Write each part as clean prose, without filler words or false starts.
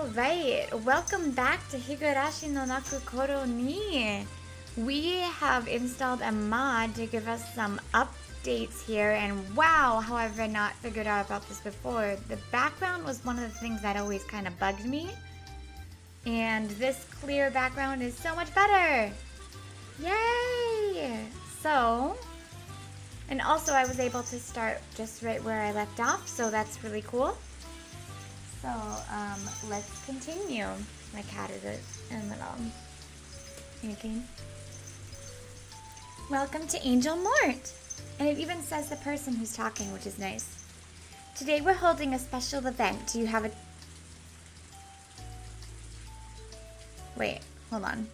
Alright, welcome back to Higurashi no Naku Koro ni. We have installed a mod to give us some updates here, and wow, how have I not figured out about this before? The background was one of the things that always kind of bugged me, and this clear background is so much better! Yay! So, and also I was able to start just right where I left off, so that's really cool. So, let's continue. My cat is in the middle. Okay. Welcome to Angel Mort! And it even says the person who's talking, which is nice. Today we're holding a special event. Do you have a... Wait, hold on.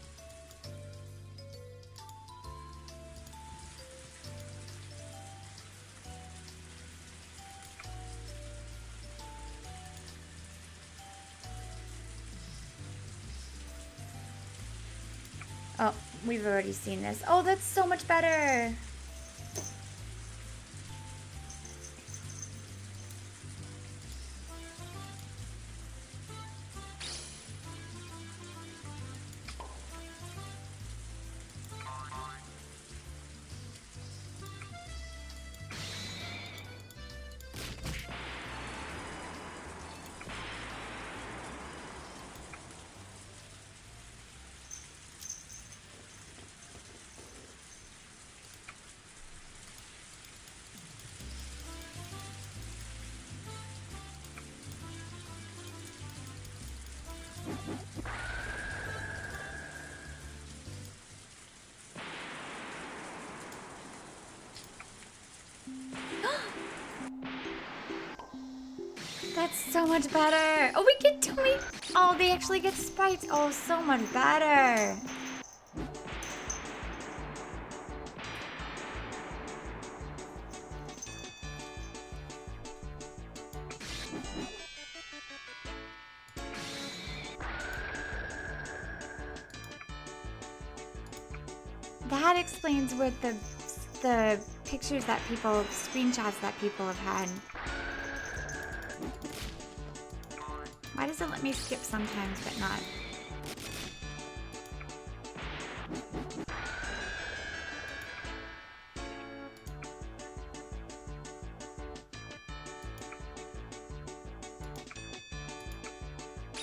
Oh, we've already seen this. Oh, that's so much better! That's so much better. Oh, we get to me. Oh, they actually get sprites. Oh, so much better. That explains where the pictures that people, screenshots that people have had. Why does it let me skip sometimes but not?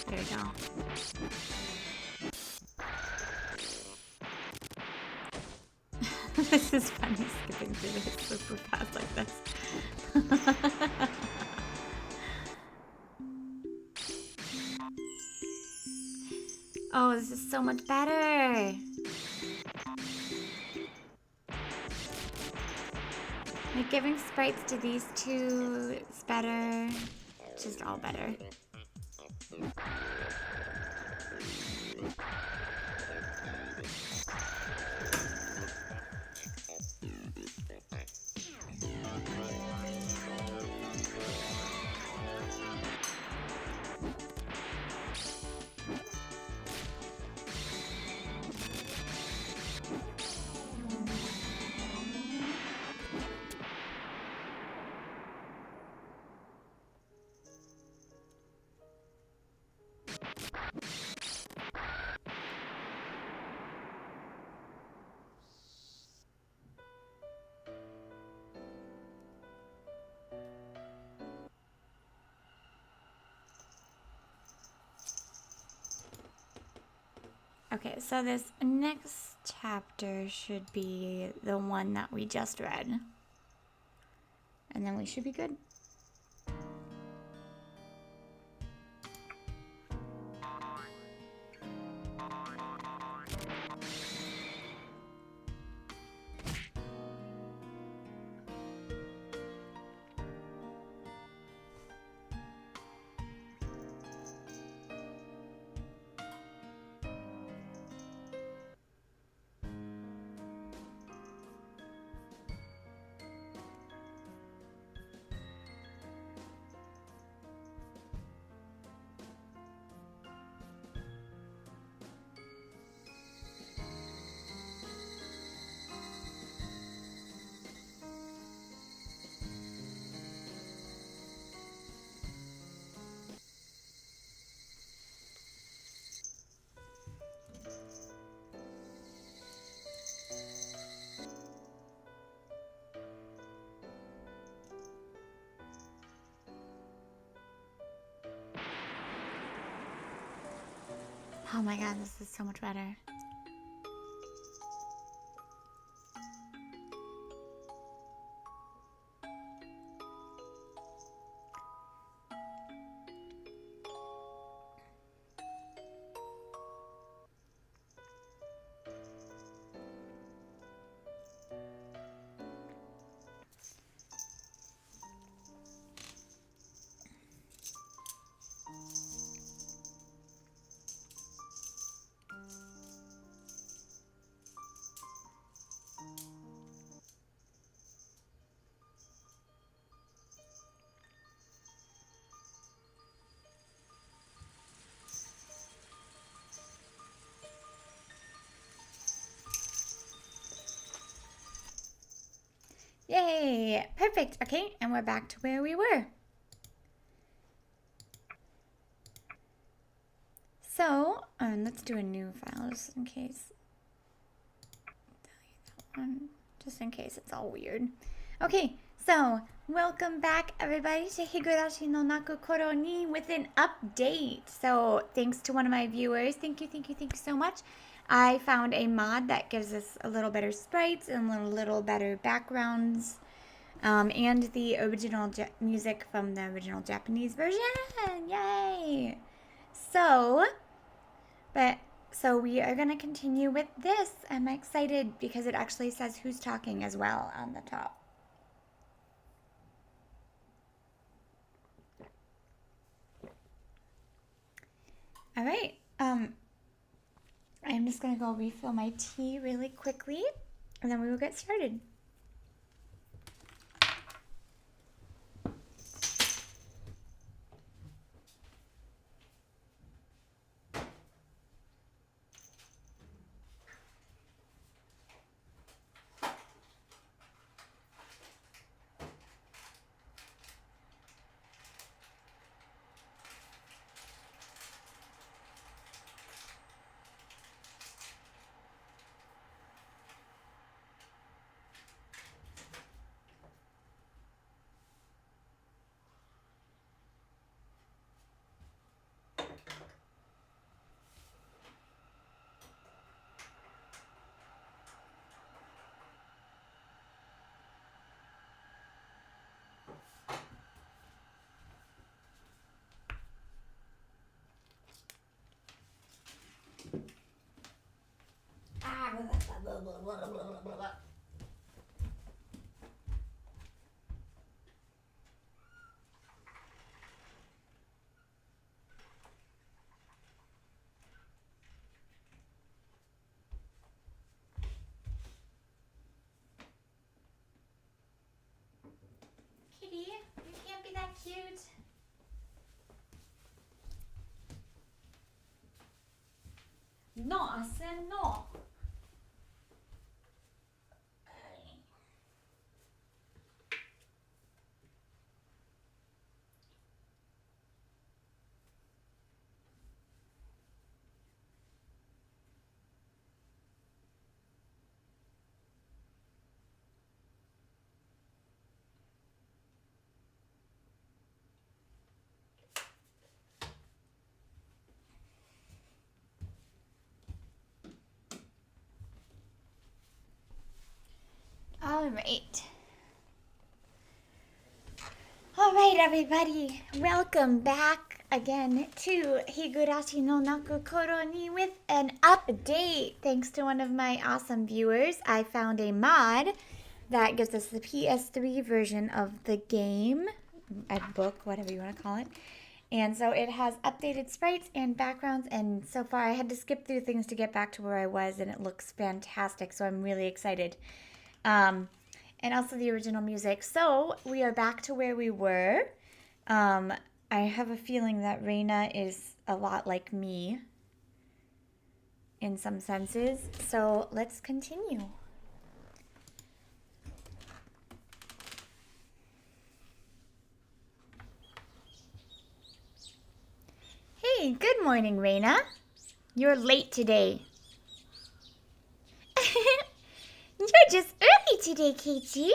There you go. This is funny, skipping through this super fast like this. Oh, this is so much better. Like giving sprites to these two is better. It's just all better. Okay, so this next chapter should be the one that we just read. And then we should be good. Oh my god, this is so much better. Yay! Perfect. Okay, and we're back to where we were. So, let's do a new file just in case. Delete that one, just in case it's all weird. Okay, so welcome back everybody to Higurashi no Naku Koro ni with an update. So thanks to one of my viewers, thank you so much. I found a mod that gives us a little better sprites and a little better backgrounds. And the original music from the original Japanese version. Yay! So we are going to continue with this. I'm excited because it actually says who's talking as well on the top. All right. I'm just going to go refill my tea really quickly, and then we will get started. Kitty, you can't be that cute. No, I said no. All right, everybody. Welcome back again to Higurashi no Naku Koro ni with an update. Thanks to one of my awesome viewers, I found a mod that gives us the PS3 version of the game, a book, whatever you want to call it. And so it has updated sprites and backgrounds, and so far I had to skip through things to get back to where I was, and it looks fantastic, so I'm really excited. And also the original music. So we are back to where we were. I have a feeling that Rena is a lot like me in some senses, so let's continue. Hey, good morning, Rena. You're late today. You're just early today, Katie.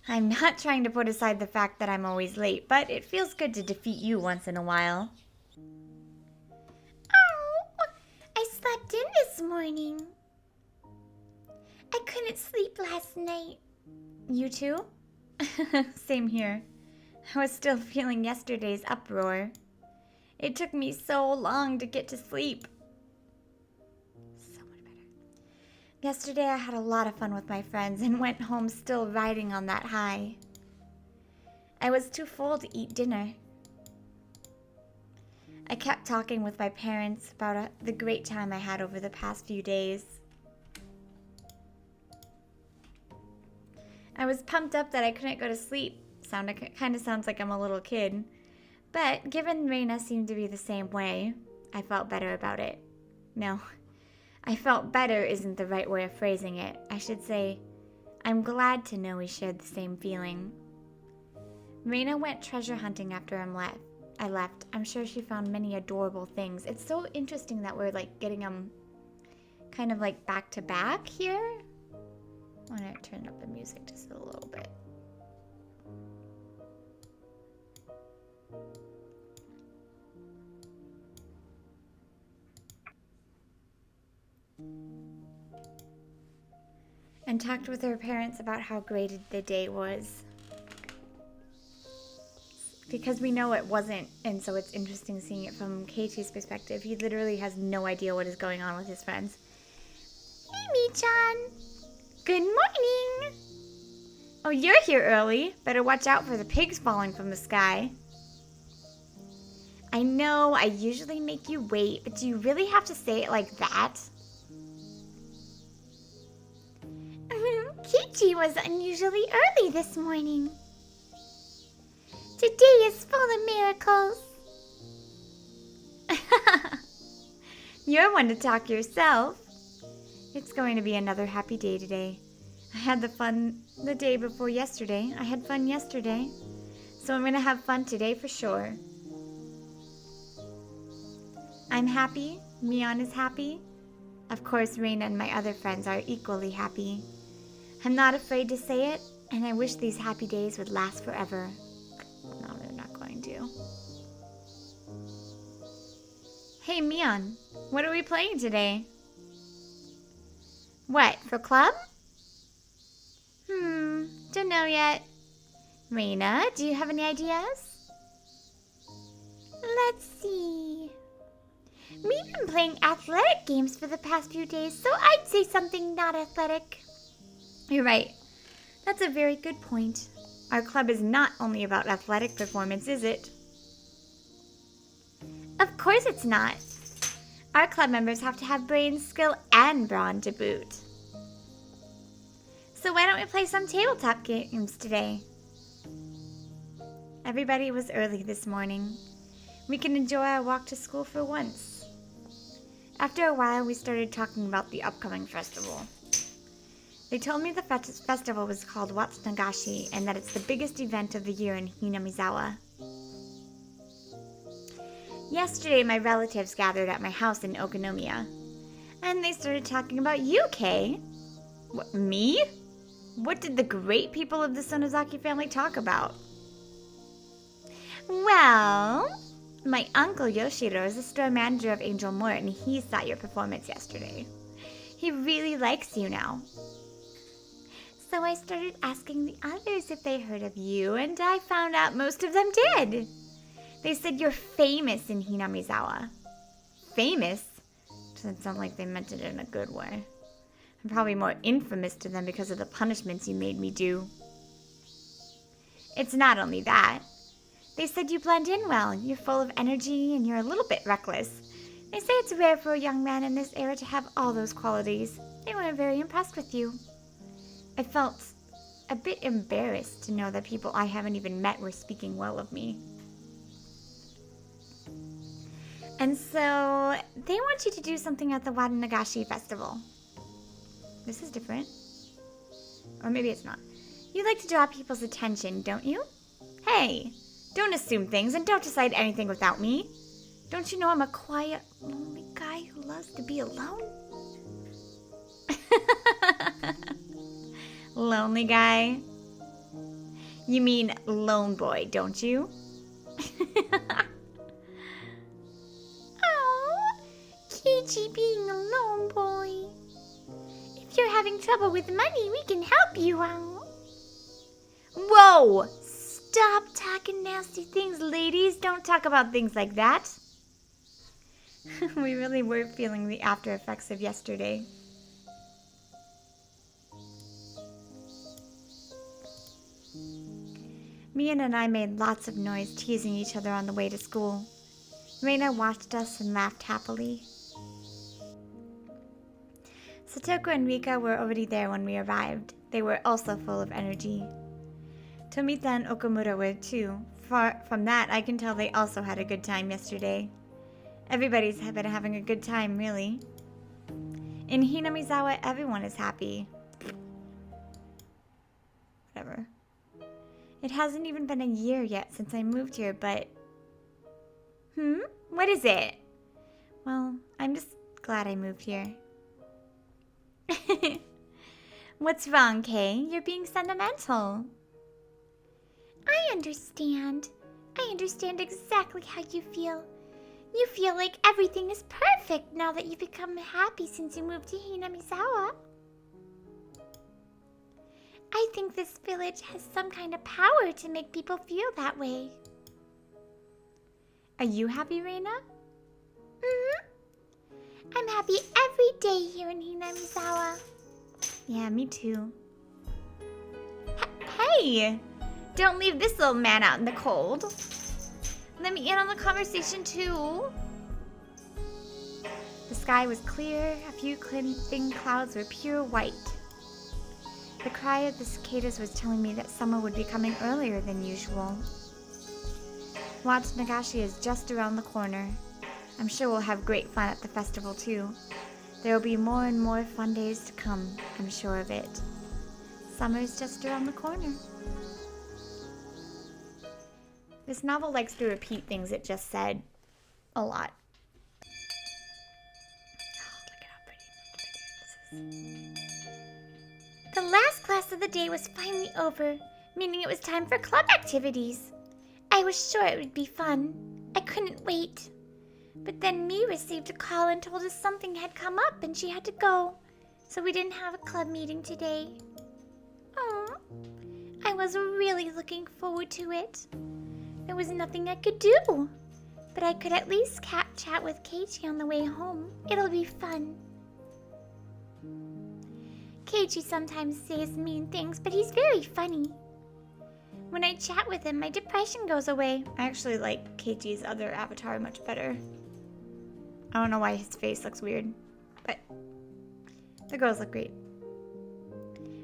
I'm not trying to put aside the fact that I'm always late, but it feels good to defeat you once in a while. Oh, slept in this morning. I couldn't sleep last night. You too? Same here. I was still feeling yesterday's uproar. It took me so long to get to sleep. So much better. Yesterday I had a lot of fun with my friends and went home still riding on that high. I was too full to eat dinner. I kept talking with my parents about the great time I had over the past few days. I was pumped up that I couldn't go to sleep. Kind of sounds like I'm a little kid. But given Rena seemed to be the same way, I felt better about it. No, I felt better isn't the right way of phrasing it. I should say, I'm glad to know we shared the same feeling. Rena went treasure hunting after I left. I'm sure she found many adorable things. It's so interesting that we're like getting them kind of like back to back here. I want to turn up the music just a little bit. And talked with her parents about how great the day was. Because we know it wasn't, and so it's interesting seeing it from Keiichi's perspective. He literally has no idea what is going on with his friends. Hey, Mi-chan! Good morning! Oh, you're here early. Better watch out for the pigs falling from the sky. I know, I usually make you wait, but do you really have to say it like that? Keiichi was unusually early this morning. Today is full of miracles. You're one to talk yourself. It's going to be another happy day today. I had the day before yesterday. I had fun yesterday. So I'm going to have fun today for sure. I'm happy. Mion is happy. Of course, Rena and my other friends are equally happy. I'm not afraid to say it, and I wish these happy days would last forever. No, they're not going to. Hey, Mion, what are we playing today? What, for club? Don't know yet. Rena, do you have any ideas? Let's see. We've been playing athletic games for the past few days, so I'd say something not athletic. You're right. That's a very good point. Our club is not only about athletic performance, is it? Of course it's not. Our club members have to have brains, skill, and brawn to boot. So why don't we play some tabletop games today? Everybody was early this morning. We can enjoy our walk to school for once. After a while, we started talking about the upcoming festival. They told me the festival was called Watsunagashi and that it's the biggest event of the year in Hinamizawa. Yesterday, my relatives gathered at my house in Okonomiya, and they started talking about you, Kei. What, me? What did the great people of the Sonozaki family talk about? Well, my uncle Yoshiro is the store manager of Angel Mort, and he saw your performance yesterday. He really likes you now. So I started asking the others if they heard of you, and I found out most of them did. They said you're famous in Hinamizawa. Famous? Doesn't sound like they meant it in a good way. I'm probably more infamous to them because of the punishments you made me do. It's not only that. They said you blend in well, you're full of energy, and you're a little bit reckless. They say it's rare for a young man in this era to have all those qualities. They were very impressed with you. I felt a bit embarrassed to know that people I haven't even met were speaking well of me. And so, they want you to do something at the Watsunagashi festival. This is different. Or maybe it's not. You like to draw people's attention, don't you? Hey, don't assume things and don't decide anything without me. Don't you know I'm a quiet, lonely guy who loves to be alone? Lonely guy? You mean lone boy, don't you? Keiichi being a lone boy. If you're having trouble with money, we can help you out. Whoa! Stop talking nasty things, ladies. Don't talk about things like that. We really were feeling the after effects of yesterday. Mian and I made lots of noise teasing each other on the way to school. Rena watched us and laughed happily. Satoko and Rika were already there when we arrived. They were also full of energy. Tomita and Okamura were too. From that, I can tell they also had a good time yesterday. Everybody's been having a good time, really. In Hinamizawa, everyone is happy. Whatever. It hasn't even been a year yet since I moved here, but... What is it? Well, I'm just glad I moved here. What's wrong, Kay? You're being sentimental. I understand. I understand exactly how you feel. You feel like everything is perfect now that you've become happy since you moved to Hinamizawa. I think this village has some kind of power to make people feel that way. Are you happy, Rena? I'm happy every day here in Hinamizawa. Yeah, me too. Hey! Don't leave this little man out in the cold. Let me in on the conversation too. The sky was clear. A few thin clouds were pure white. The cry of the cicadas was telling me that summer would be coming earlier than usual. Watch Nagashi is just around the corner. I'm sure we'll have great fun at the festival too. There will be more and more fun days to come, I'm sure of it. Summer's just around the corner. This novel likes to repeat things it just said a lot. Oh, look at how pretty this is. The last class of the day was finally over, meaning it was time for club activities. I was sure it would be fun. I couldn't wait. But then Mi received a call and told us something had come up and she had to go, so we didn't have a club meeting today. Aww. I was really looking forward to it. There was nothing I could do, but I could at least chat with Keiichi on the way home. It'll be fun. Keiichi sometimes says mean things, but he's very funny. When I chat with him, my depression goes away. I actually like Keiichi's other avatar much better. I don't know why his face looks weird, but the girls look great.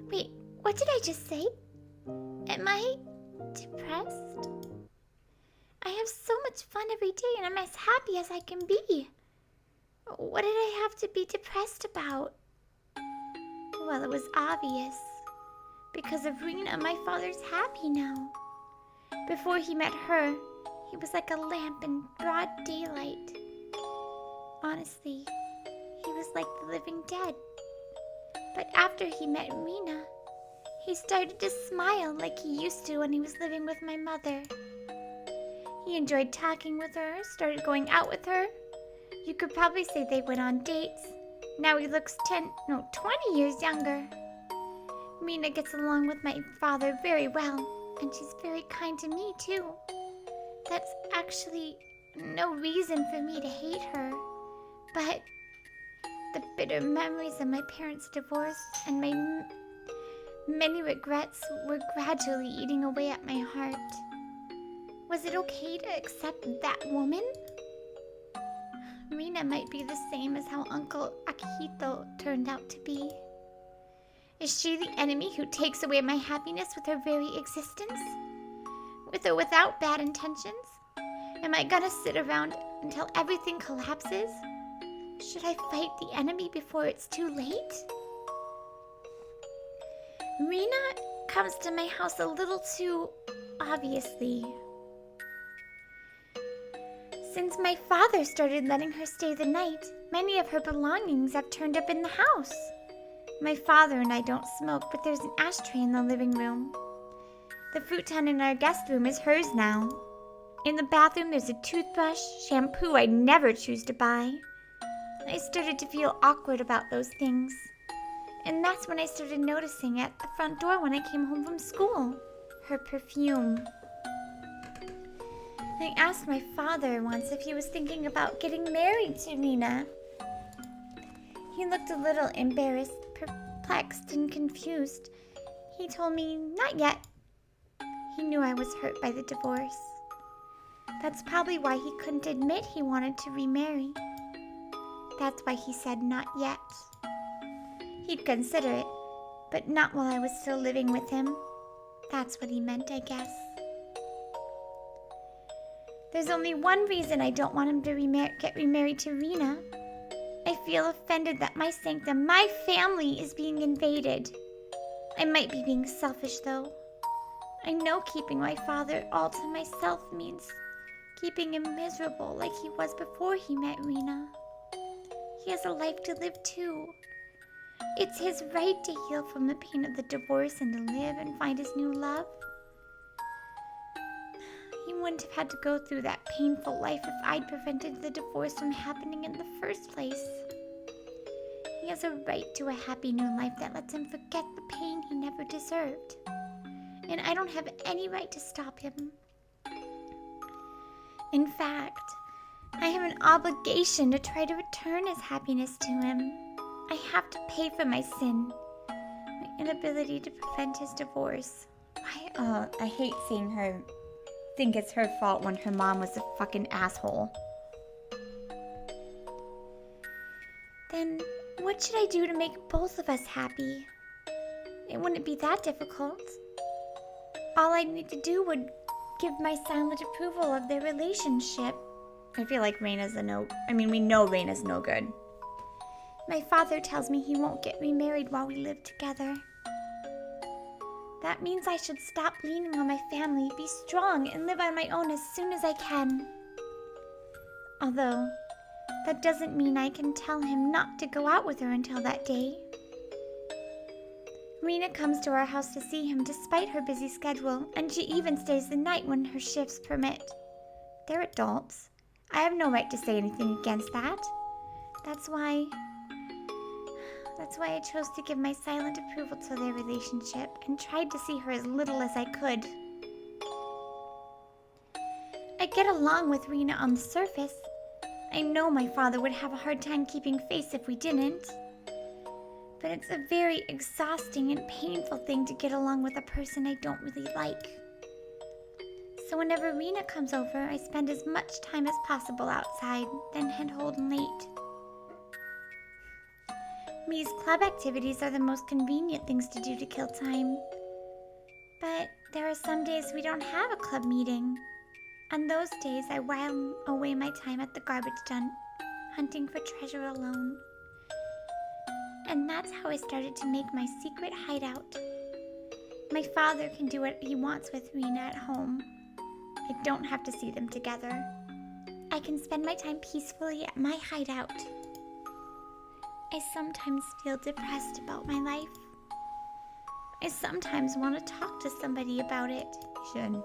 Wait, what did I just say? Am I depressed? I have so much fun every day and I'm as happy as I can be. What did I have to be depressed about? Well, it was obvious. Because of Rena, my father's happy now. Before he met her, he was like a lamp in broad daylight. Honestly, he was like the living dead. But after he met Rena, he started to smile like he used to when he was living with my mother. He enjoyed talking with her, started going out with her. You could probably say they went on dates. Now he looks 20 years younger. Rena gets along with my father very well, and she's very kind to me too. That's actually no reason for me to hate her, but the bitter memories of my parents' divorce and my many regrets were gradually eating away at my heart. Was it okay to accept that woman? Rena might be the same as how Uncle Akihito turned out to be. Is she the enemy who takes away my happiness with her very existence? With or without bad intentions? Am I gonna sit around until everything collapses? Should I fight the enemy before it's too late? Rena comes to my house a little too obviously. Since my father started letting her stay the night, many of her belongings have turned up in the house. My father and I don't smoke, but there's an ashtray in the living room. The futon in our guest room is hers now. In the bathroom, there's a toothbrush, shampoo I'd never choose to buy, I started to feel awkward about those things. And that's when I started noticing at the front door when I came home from school. Her perfume. I asked my father once if he was thinking about getting married to Rena. He looked a little embarrassed, perplexed, and confused. He told me, not yet. He knew I was hurt by the divorce. That's probably why he couldn't admit he wanted to remarry. That's why he said not yet. He'd consider it, but not while I was still living with him. That's what he meant, I guess. There's only one reason I don't want him to get remarried to Rena. I feel offended that my sanctum, my family, is being invaded. I might be being selfish, though. I know keeping my father all to myself means keeping him miserable like he was before he met Rena. He has a life to live, too. It's his right to heal from the pain of the divorce and to live and find his new love. He wouldn't have had to go through that painful life if I'd prevented the divorce from happening in the first place. He has a right to a happy new life that lets him forget the pain he never deserved. And I don't have any right to stop him. In fact, I have an obligation to try to return his happiness to him. I have to pay for my sin, my inability to prevent his divorce. I hate seeing her think it's her fault when her mom was a fucking asshole. Then what should I do to make both of us happy? It wouldn't be that difficult. All I'd need to do would give my silent approval of their relationship. I feel like we know Rena's no good. My father tells me he won't get remarried while we live together. That means I should stop leaning on my family, be strong, and live on my own as soon as I can. Although, that doesn't mean I can tell him not to go out with her until that day. Rena comes to our house to see him despite her busy schedule, and she even stays the night when her shifts permit. They're adults. I have no right to say anything against that. That's why I chose to give my silent approval to their relationship and tried to see her as little as I could. I get along with Rena on the surface. I know my father would have a hard time keeping face if we didn't. But it's a very exhausting and painful thing to get along with a person I don't really like. So whenever Rena comes over, I spend as much time as possible outside, then head home late. Me's club activities are the most convenient things to do to kill time. But there are some days we don't have a club meeting. On those days, I while away my time at the garbage dump, hunting for treasure alone. And that's how I started to make my secret hideout. My father can do what he wants with Rena at home. I don't have to see them together. I can spend my time peacefully at my hideout. I sometimes feel depressed about my life. I sometimes want to talk to somebody about it. You should.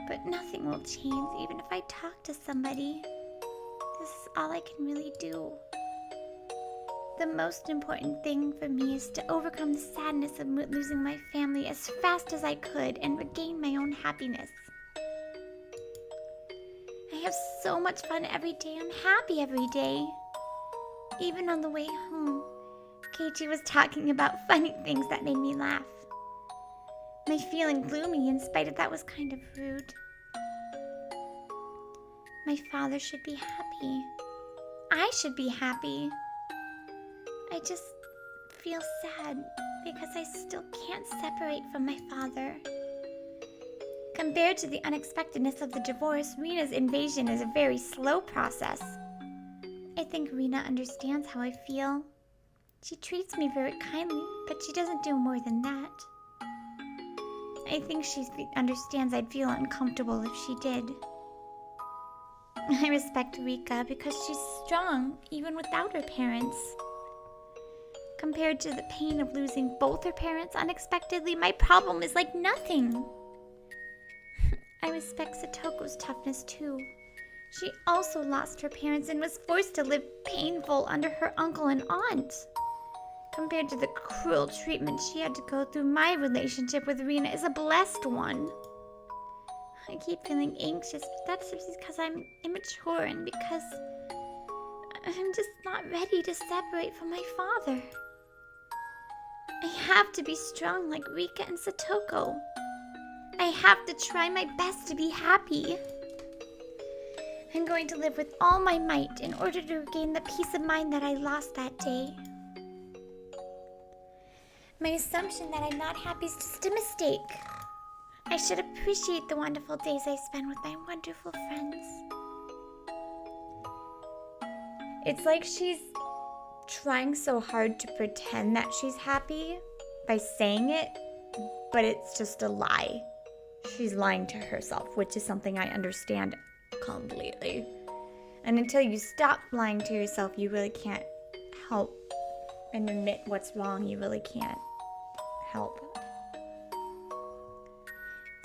But nothing will change even if I talk to somebody. This is all I can really do. The most important thing for me is to overcome the sadness of losing my family as fast as I could and regain my own happiness. I have so much fun every day. I'm happy every day. Even on the way home, Keiichi was talking about funny things that made me laugh. My feeling gloomy in spite of that was kind of rude. My father should be happy. I should be happy. I just feel sad because I still can't separate from my father. Compared to the unexpectedness of the divorce, Rena's invasion is a very slow process. I think Rena understands how I feel. She treats me very kindly, but she doesn't do more than that. I think she understands I'd feel uncomfortable if she did. I respect Rika because she's strong, even without her parents. Compared to the pain of losing both her parents unexpectedly, my problem is like nothing. I respect Satoko's toughness too. She also lost her parents and was forced to live painful under her uncle and aunt. Compared to the cruel treatment she had to go through, my relationship with Rena is a blessed one. I keep feeling anxious, but that's just because I'm immature and because I'm just not ready to separate from my father. I have to be strong like Rika and Satoko. I have to try my best to be happy. I'm going to live with all my might in order to regain the peace of mind that I lost that day. My assumption that I'm not happy is just a mistake. I should appreciate the wonderful days I spend with my wonderful friends. It's like she's trying so hard to pretend that she's happy by saying it, but it's just a lie. She's lying to herself, which is something I understand completely. And until you stop lying to yourself, you really can't help and admit what's wrong. You really can't help.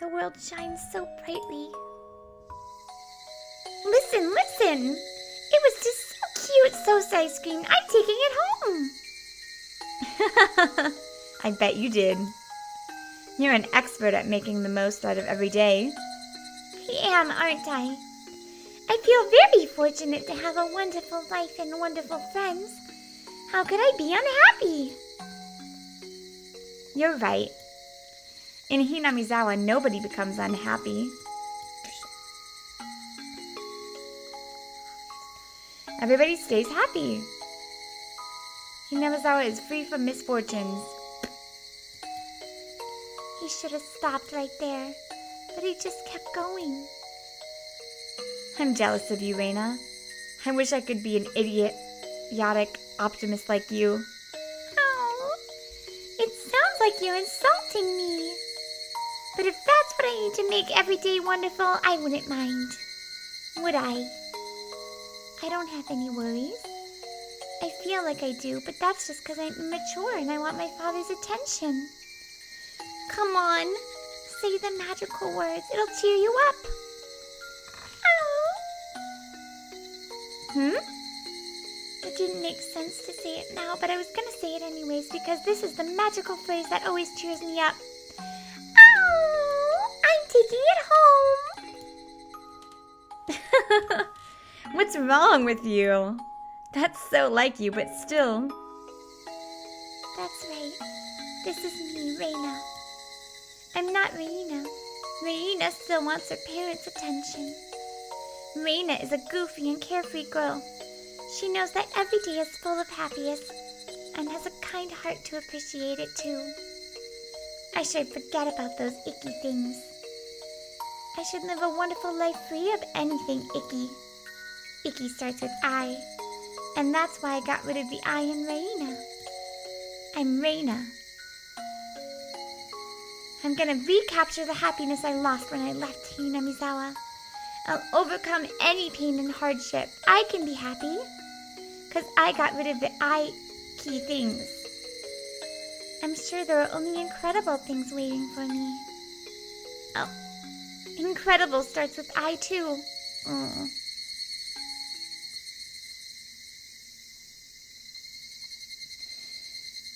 The world shines so brightly. Listen, listen! It was just so cute, so I screamed, I'm taking it home! I bet you did. You're an expert at making the most out of every day. I am, aren't I? I feel very fortunate to have a wonderful life and wonderful friends. How could I be unhappy? You're right. In Hinamizawa, nobody becomes unhappy. Everybody stays happy. Hinamizawa is free from misfortunes. He should have stopped right there, but he just kept going. I'm jealous of you, Rena. I wish I could be an idiotic optimist like you. Oh, it sounds like you're insulting me. But if that's what I need to make every day wonderful, I wouldn't mind. Would I? I don't have any worries. I feel like I do, but that's just because I'm immature and I want my father's attention. Come on, say the magical words. It'll cheer you up. Oh. It didn't make sense to say it now, but I was going to say it anyways because this is the magical phrase that always cheers me up. Oh, I'm taking it home. What's wrong with you? That's so like you, but still. That's right. This is me, Rena. I'm not Rena. Rena still wants her parents' attention. Rena is a goofy and carefree girl. She knows that every day is full of happiness and has a kind heart to appreciate it too. I should forget about those icky things. I should live a wonderful life free of anything icky. Icky starts with I, and that's why I got rid of the I in Rena. I'm Rena. I'm gonna recapture the happiness I lost when I left Hinamizawa. I'll overcome any pain and hardship. I can be happy, because I got rid of the I-key things. I'm sure there are only incredible things waiting for me. Oh, incredible starts with I too. Oh.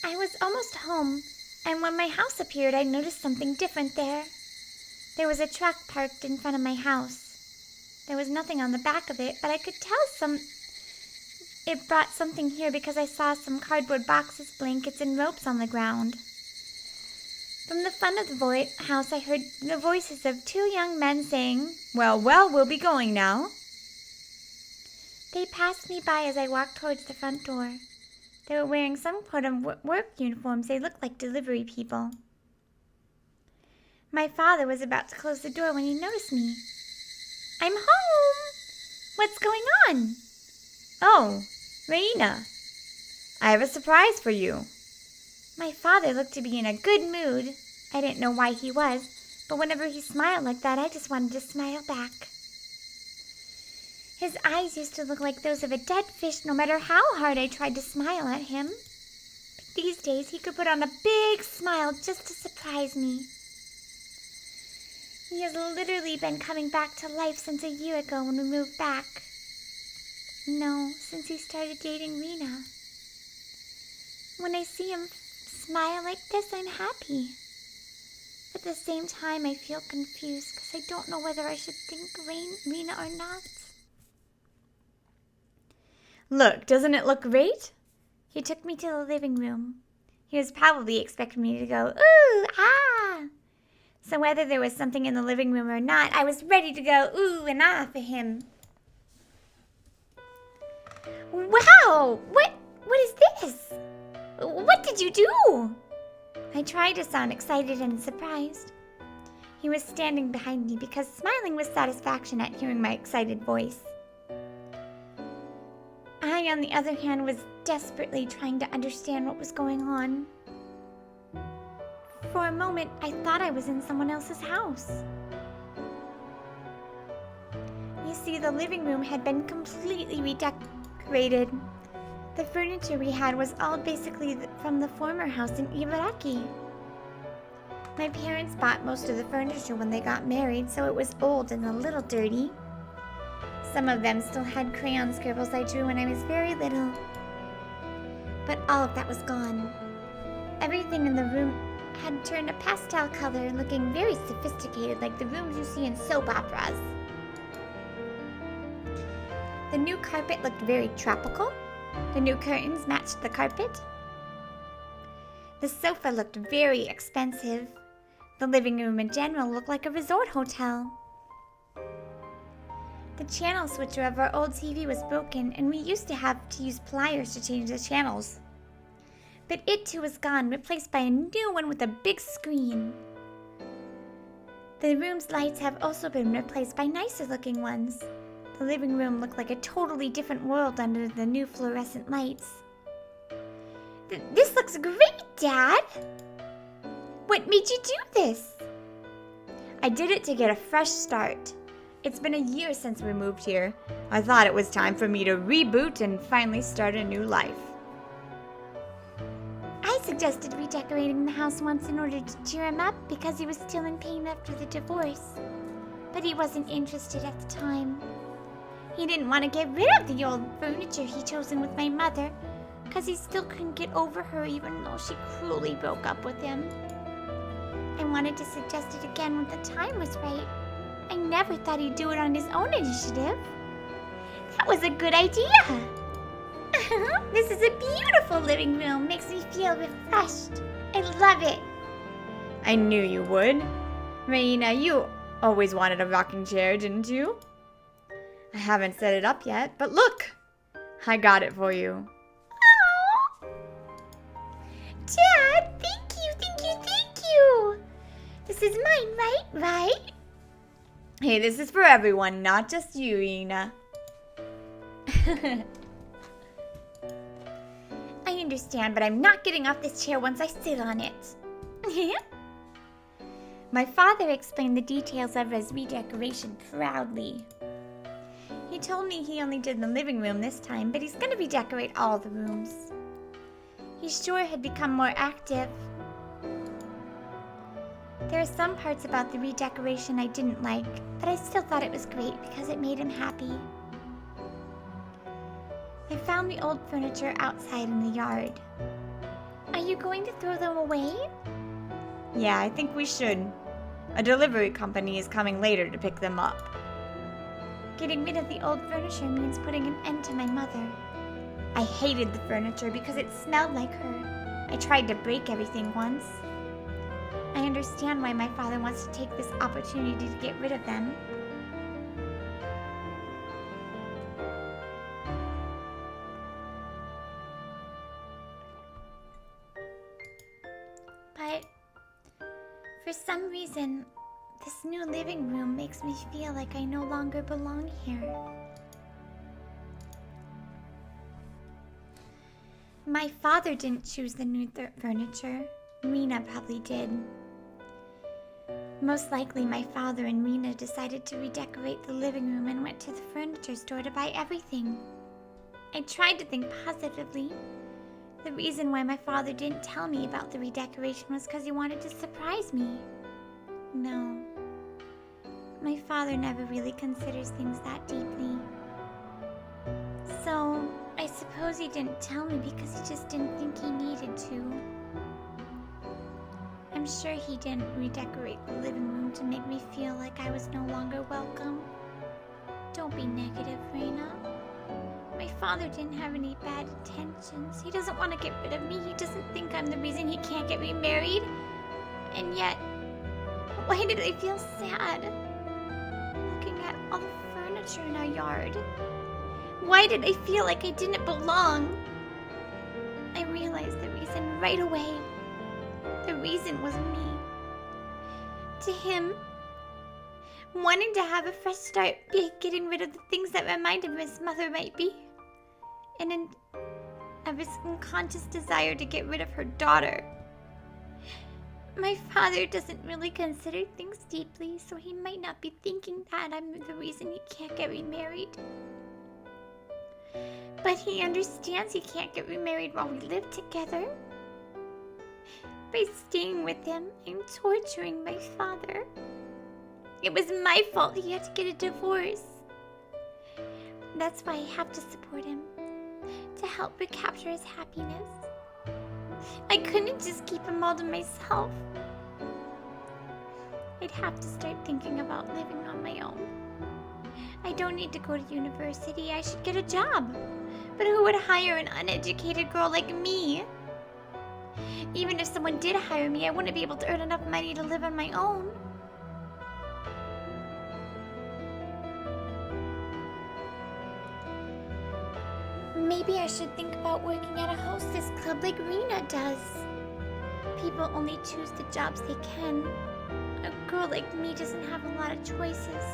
I was almost home, and when my house appeared, I noticed something different there. There was a truck parked in front of my house. There was nothing on the back of it, but I could tell it brought something here because I saw some cardboard boxes, blankets, and ropes on the ground. From the front of the house, I heard the voices of two young men saying, Well, we'll be going now. They passed me by as I walked towards the front door. They were wearing some kind of work uniforms. They looked like delivery people. My father was about to close the door when he noticed me. I'm home! What's going on? Oh, Rena, I have a surprise for you. My father looked to be in a good mood. I didn't know why he was, but whenever he smiled like that, I just wanted to smile back. His eyes used to look like those of a dead fish no matter how hard I tried to smile at him. But these days, he could put on a big smile just to surprise me. He has literally been coming back to life since a year ago when we moved back. No, since he started dating Rena. When I see him smile like this, I'm happy. At the same time, I feel confused because I don't know whether I should think Rena or not. Look, doesn't it look great? He took me to the living room. He was probably expecting me to go, ooh, ah. So whether there was something in the living room or not, I was ready to go ooh and ah for him. Wow! What is this? What did you do? I tried to sound excited and surprised. He was standing behind me because smiling with satisfaction at hearing my excited voice. I, on the other hand, was desperately trying to understand what was going on. For a moment, I thought I was in someone else's house. You see, the living room had been completely redecorated. The furniture we had was all basically from the former house in Ibaraki. My parents bought most of the furniture when they got married, so it was old and a little dirty. Some of them still had crayon scribbles I drew when I was very little. But all of that was gone. Everything in the room had turned a pastel color, looking very sophisticated like the rooms you see in soap operas. The new carpet looked very tropical. The new curtains matched the carpet. The sofa looked very expensive. The living room in general looked like a resort hotel. The channel switcher of our old TV was broken, and we used to have to use pliers to change the channels. But it too was gone, replaced by a new one with a big screen. The room's lights have also been replaced by nicer looking ones. The living room looked like a totally different world under the new fluorescent lights. This looks great, Dad! What made you do this? I did it to get a fresh start. It's been a year since we moved here. I thought it was time for me to reboot and finally start a new life. I suggested redecorating the house once in order to cheer him up because he was still in pain after the divorce. But he wasn't interested at the time. He didn't want to get rid of the old furniture he'd chosen with my mother because he still couldn't get over her even though she cruelly broke up with him. I wanted to suggest it again when the time was right. I never thought he'd do it on his own initiative. That was a good idea. This is a beautiful living room. Makes me feel refreshed. I love it. I knew you would. Rena, you always wanted a rocking chair, didn't you? I haven't set it up yet, but look! I got it for you. Oh, Dad, thank you. This is mine, right? Hey, this is for everyone, not just you, Rena. I understand, but I'm not getting off this chair once I sit on it. My father explained the details of his redecoration proudly. He told me he only did the living room this time, but he's going to redecorate all the rooms. He sure had become more active. There are some parts about the redecoration I didn't like, but I still thought it was great because it made him happy. I found the old furniture outside in the yard. Are you going to throw them away? Yeah, I think we should. A delivery company is coming later to pick them up. Getting rid of the old furniture means putting an end to my mother. I hated the furniture because it smelled like her. I tried to break everything once. I understand why my father wants to take this opportunity to get rid of them. But for some reason, this new living room makes me feel like I no longer belong here. My father didn't choose the new furniture. Rena probably did. Most likely my father and Rena decided to redecorate the living room and went to the furniture store to buy everything. I tried to think positively. The reason why my father didn't tell me about the redecoration was because he wanted to surprise me. No. My father never really considers things that deeply. So, I suppose he didn't tell me because he just didn't think he needed to. I'm sure he didn't redecorate the living room to make me feel like I was no longer welcome. Don't be negative, Rena. My father didn't have any bad intentions. He doesn't want to get rid of me. He doesn't think I'm the reason he can't get remarried. And yet, why did I feel sad looking at all the furniture in our yard? Why did I feel like I didn't belong? I realized the reason right away. The reason was me. To him, wanting to have a fresh start, getting rid of the things that remind him of his mother might be, and of his unconscious desire to get rid of her daughter. My father doesn't really consider things deeply, so he might not be thinking that I'm the reason he can't get remarried. But he understands he can't get remarried while we live together. By staying with him, I'm torturing my father. It was my fault he had to get a divorce. That's why I have to support him, to help recapture his happiness. I couldn't just keep him all to myself. I'd have to start thinking about living on my own. I don't need to go to university. I should get a job. But who would hire an uneducated girl like me? Even if someone did hire me, I wouldn't be able to earn enough money to live on my own. Maybe I should think about working at a hostess club like Rena does. People only choose the jobs they can. A girl like me doesn't have a lot of choices.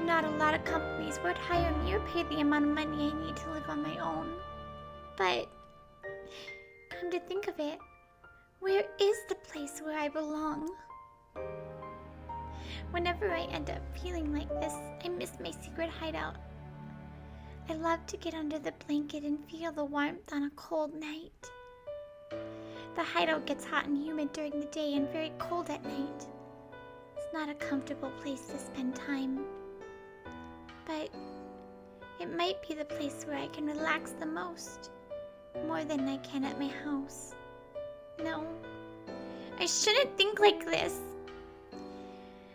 Not a lot of companies would hire me or pay the amount of money I need to live on my own. But, come to think of it, where is the place where I belong? Whenever I end up feeling like this, I miss my secret hideout. I love to get under the blanket and feel the warmth on a cold night. The hideout gets hot and humid during the day and very cold at night. It's not a comfortable place to spend time. But it might be the place where I can relax the most, more than I can at my house. No, I shouldn't think like this.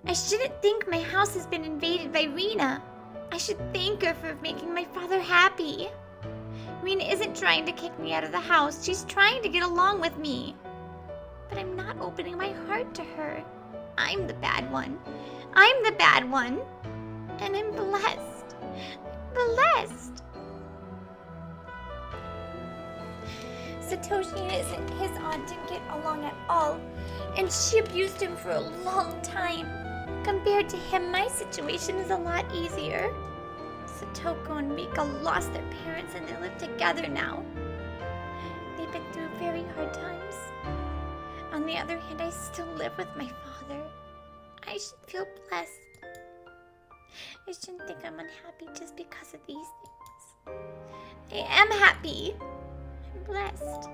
I shouldn't think my house has been invaded by Rena. I should thank her for making my father happy. Rena isn't trying to kick me out of the house. She's trying to get along with me. But I'm not opening my heart to her. I'm the bad one. I'm the bad one. And I'm blessed. Blessed. Satoshi and his aunt didn't get along at all, and she abused him for a long time. Compared to him, my situation is a lot easier. Satoko and Rika lost their parents and they live together now. They've been through very hard times. On the other hand, I still live with my father. I should feel blessed. I shouldn't think I'm unhappy just because of these things. I am happy. I'm blessed.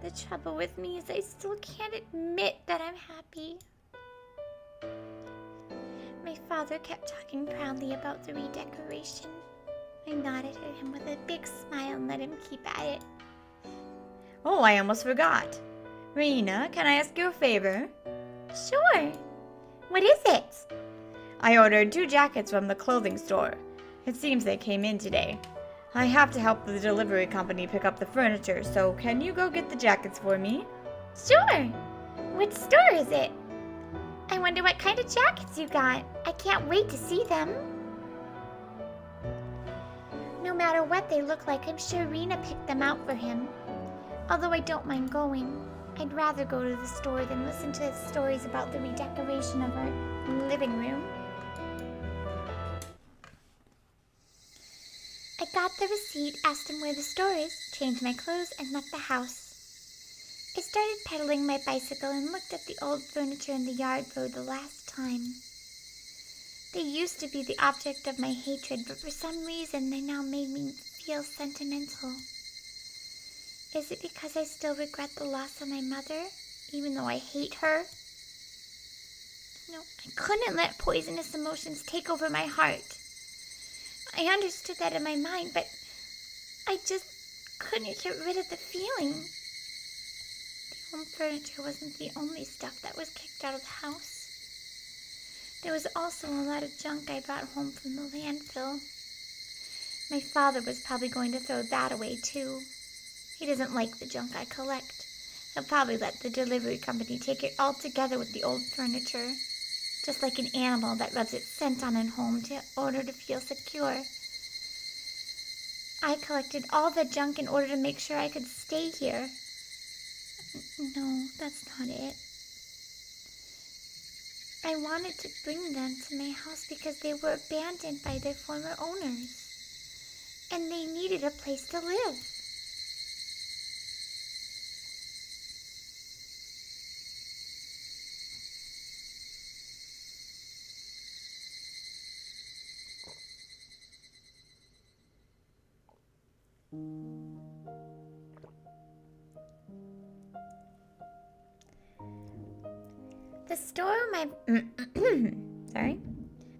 The trouble with me is I still can't admit that I'm happy. My father kept talking proudly about the redecoration. I nodded at him with a big smile and let him keep at it. Oh, I almost forgot. Rena, can I ask you a favor? Sure. What is it? I ordered 2 jackets from the clothing store. It seems they came in today. I have to help the delivery company pick up the furniture, so can you go get the jackets for me? Sure. Which store is it? I wonder what kind of jackets you got. I can't wait to see them. No matter what they look like, I'm sure Rena picked them out for him. Although I don't mind going, I'd rather go to the store than listen to stories about the redecoration of our living room. I got the receipt, asked him where the store is, changed my clothes, and left the house. I started pedaling my bicycle and looked at the old furniture in the yard for the last time. They used to be the object of my hatred, but for some reason they now made me feel sentimental. Is it because I still regret the loss of my mother, even though I hate her? No, I couldn't let poisonous emotions take over my heart. I understood that in my mind, but I just couldn't get rid of the feeling. The home furniture wasn't the only stuff that was kicked out of the house. There was also a lot of junk I brought home from the landfill. My father was probably going to throw that away too. He doesn't like the junk I collect. He'll probably let the delivery company take it all together with the old furniture. Just like an animal that rubs its scent on a home in order to feel secure. I collected all the junk in order to make sure I could stay here. No, that's not it. I wanted to bring them to my house because they were abandoned by their former owners. And they needed a place to live.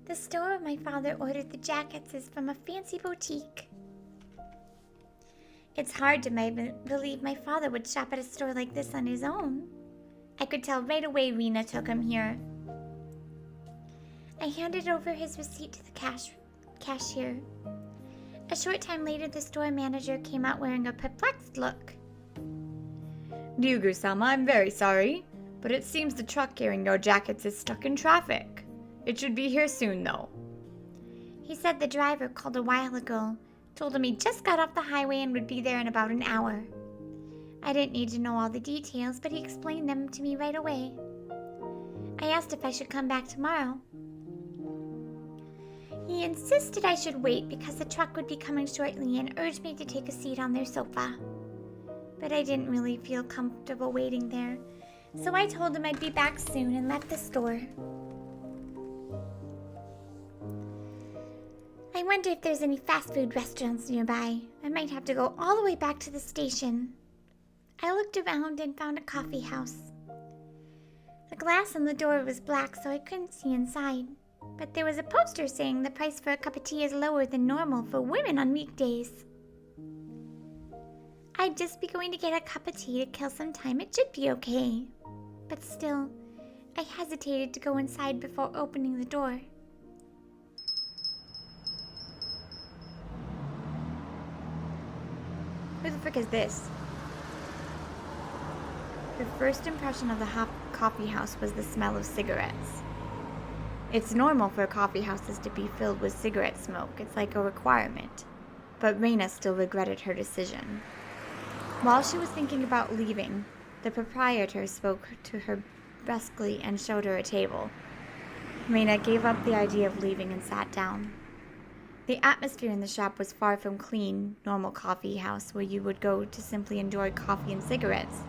The store where my father ordered the jackets is from a fancy boutique. It's hard to believe my father would shop at a store like this on his own. I could tell right away Rena took him here. I handed over his receipt to the cashier. A short time later, the store manager came out wearing a perplexed look. Ryugu-sama, I'm very sorry, but it seems the truck carrying your jackets is stuck in traffic. It should be here soon, though. He said the driver called a while ago, told him he just got off the highway and would be there in about an hour. I didn't need to know all the details, but he explained them to me right away. I asked if I should come back tomorrow. He insisted I should wait because the truck would be coming shortly and urged me to take a seat on their sofa. But I didn't really feel comfortable waiting there, so I told him I'd be back soon and left the store. I wonder if there's any fast food restaurants nearby. I might have to go all the way back to the station. I looked around and found a coffee house. The glass on the door was black, so I couldn't see inside. But there was a poster saying the price for a cup of tea is lower than normal for women on weekdays. I'd just be going to get a cup of tea to kill some time. It should be okay. But still, I hesitated to go inside before opening the door. Who the frick is this? Her first impression of the coffee house was the smell of cigarettes. It's normal for coffee houses to be filled with cigarette smoke. It's like a requirement. But Rena still regretted her decision. While she was thinking about leaving, the proprietor spoke to her brusquely and showed her a table. Rena gave up the idea of leaving and sat down. The atmosphere in the shop was far from clean, normal coffee house where you would go to simply enjoy coffee and cigarettes.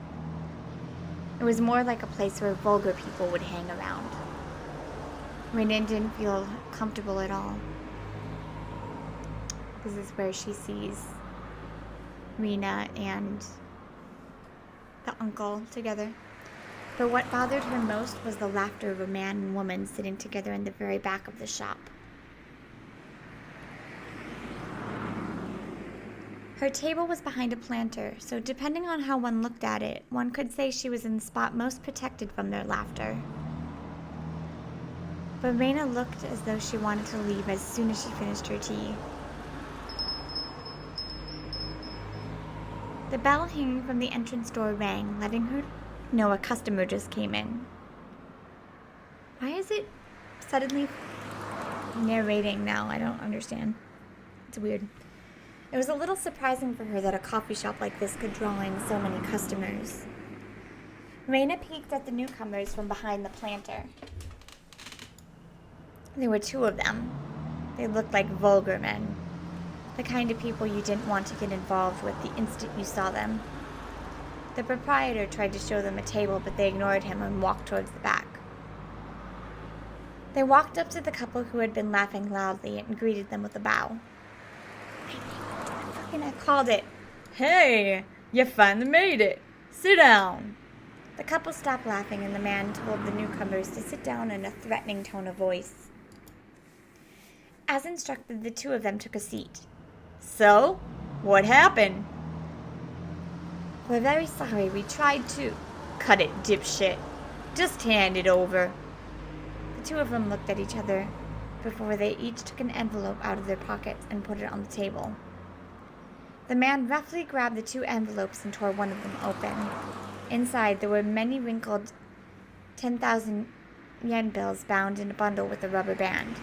It was more like a place where vulgar people would hang around. Rena didn't feel comfortable at all. This is where she sees Rena and the uncle together. But what bothered her most was the laughter of a man and woman sitting together in the very back of the shop. Her table was behind a planter, so depending on how one looked at it, one could say she was in the spot most protected from their laughter. But Rena looked as though she wanted to leave as soon as she finished her tea. The bell hanging from the entrance door rang, letting her know a customer just came in. Why is it suddenly narrating now? I don't understand. It's weird. It was a little surprising for her that a coffee shop like this could draw in so many customers. Rena peeked at the newcomers from behind the planter. There were two of them. They looked like vulgar men. The kind of people you didn't want to get involved with the instant you saw them. The proprietor tried to show them a table, but they ignored him and walked towards the back. They walked up to the couple who had been laughing loudly and greeted them with a bow. I called it. Hey, you finally made it. Sit down. The The couple stopped laughing, and the man told the newcomers to sit down in a threatening tone of voice. As instructed, the two of them took a seat. So, what happened? We're very sorry, we tried to. Cut it, dipshit. Just hand it over. The two of them looked at each other before they each took an envelope out of their pockets and put it on the table. The man roughly grabbed the two envelopes and tore one of them open. Inside, there were many wrinkled 10,000 yen bills bound in a bundle with a rubber band.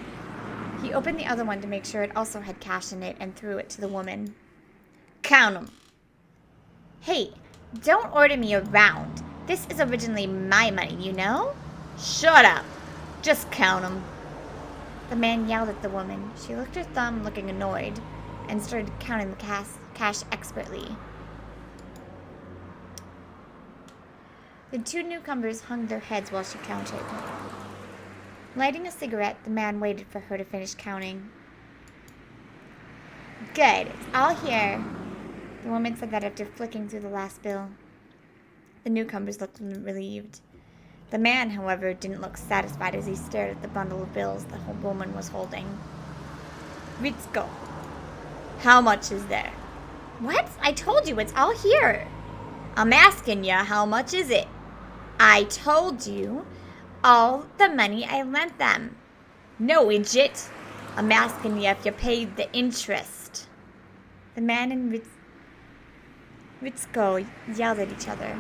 He opened the other one to make sure it also had cash in it and threw it to the woman. Count 'em. Hey, don't order me around. This is originally my money, you know? Shut up. Just count 'em. The man yelled at the woman. She licked her thumb, looking annoyed, and started counting the cash expertly. The two newcomers hung their heads while she counted. Lighting a cigarette, the man waited for her to finish counting. Good, it's all here. The woman said that after flicking through the last bill. The newcomers looked relieved. The man, however, didn't look satisfied as he stared at the bundle of bills the woman was holding. Ritsuko, how much is there? What? I told you, it's all here. I'm asking ya, how much is it? I told you all the money I lent them. No, idiot. I'm asking ya if you paid the interest. The man and Ritsuko yelled at each other.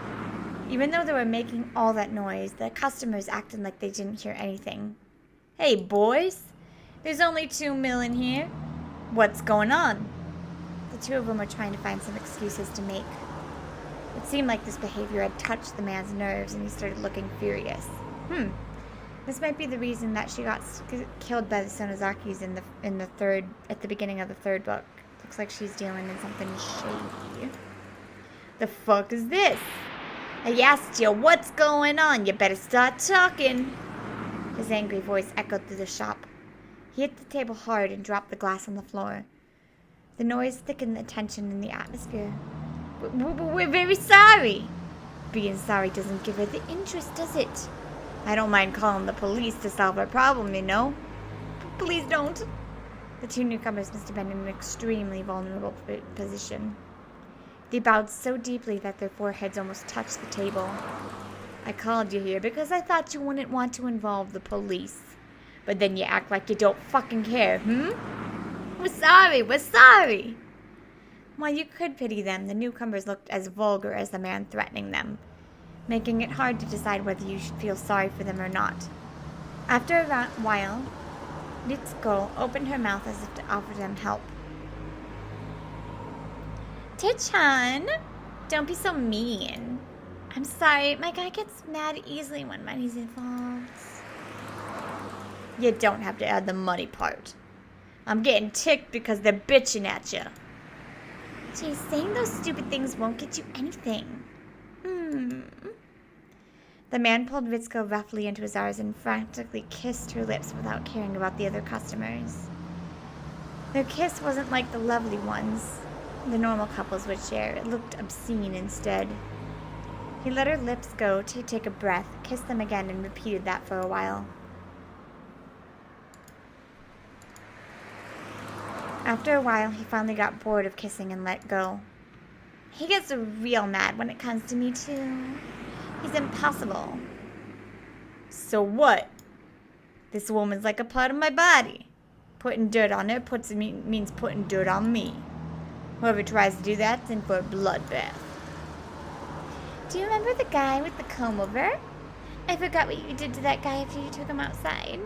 Even though they were making all that noise, the customers acted like they didn't hear anything. Hey, boys. There's only 2 million here. What's going on? The two of them were trying to find some excuses to make. It seemed like this behavior had touched the man's nerves, and he started looking furious. This might be the reason that she got killed by the Sonozakis at the beginning of the third book. Looks like she's dealing in something shady. The fuck is this? I asked you what's going on. You better start talking. His angry voice echoed through the shop. He hit the table hard and dropped the glass on the floor. The noise thickened the tension in the atmosphere. We're very sorry. Being sorry doesn't give her the interest, does it? I don't mind calling the police to solve our problem, you know. Please don't. The two newcomers must have been in an extremely vulnerable position. They bowed so deeply that their foreheads almost touched the table. I called you here because I thought you wouldn't want to involve the police. But then you act like you don't fucking care, We're sorry. While you could pity them, the newcomers looked as vulgar as the man threatening them, making it hard to decide whether you should feel sorry for them or not. After a while, Ritsuko opened her mouth as if to offer them help. Te-chan, don't be so mean. I'm sorry, my guy gets mad easily when money's involved. You don't have to add the money part. I'm getting ticked because they're bitching at you. Geez, saying those stupid things won't get you anything. The man pulled Ritsuko roughly into his arms and frantically kissed her lips without caring about the other customers. Their kiss wasn't like the lovely ones the normal couples would share. It looked obscene instead. He let her lips go to take a breath, kissed them again, and repeated that for a while. After a while, he finally got bored of kissing and let go. He gets real mad when it comes to me, too. He's impossible. So what? This woman's like a part of my body. Putting dirt on her means putting dirt on me. Whoever tries to do that's in for a bloodbath. Do you remember the guy with the comb over? I forgot what you did to that guy after you took him outside.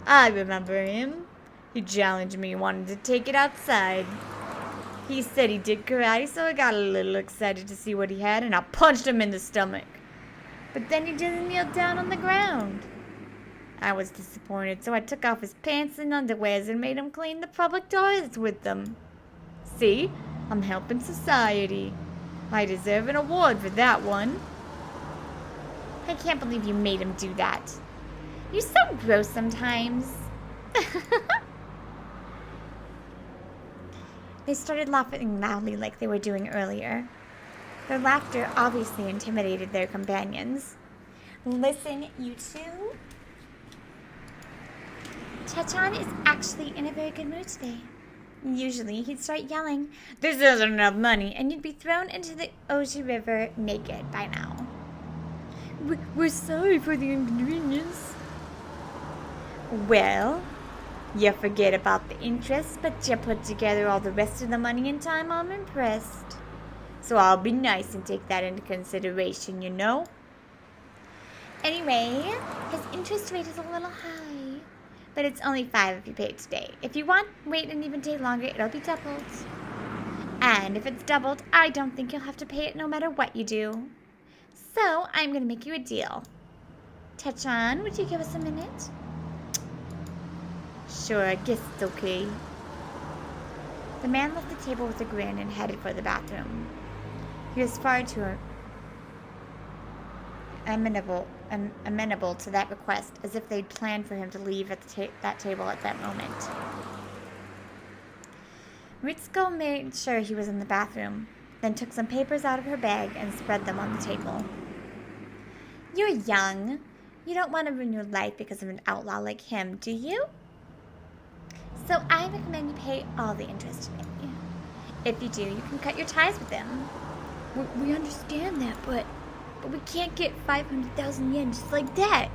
I remember him. He challenged me and wanted to take it outside. He said he did karate, so I got a little excited to see what he had, and I punched him in the stomach. But then he just kneeled down on the ground. I was disappointed, so I took off his pants and underwears and made him clean the public toilets with them. See? I'm helping society. I deserve an award for that one. I can't believe you made him do that. You're so gross sometimes. They started laughing loudly like they were doing earlier. Their laughter obviously intimidated their companions. Listen, you two. Chechan is actually in a very good mood today. Usually, he'd start yelling, "This isn't enough money," and you'd be thrown into the Oji River naked by now. We're sorry for the inconvenience. Well, you forget about the interest, but you put together all the rest of the money in time. I'm impressed. So I'll be nice and take that into consideration, you know? Anyway, his interest rate is a little high, but it's only 5 if you pay it today. If you want, wait an even day longer, it'll be doubled. And if it's doubled, I don't think you'll have to pay it no matter what you do. So I'm going to make you a deal. Techan, would you give us a minute? Sure, I guess it's okay. The man left the table with a grin and headed for the bathroom. He was far too amenable to that request, as if they'd planned for him to leave at that table at that moment. Ritsuko made sure he was in the bathroom, then took some papers out of her bag and spread them on the table. You're young. You don't want to ruin your life because of an outlaw like him, do you? So I recommend you pay all the interest today. If you do, you can cut your ties with him. We understand that, but we can't get 500,000 yen just like that.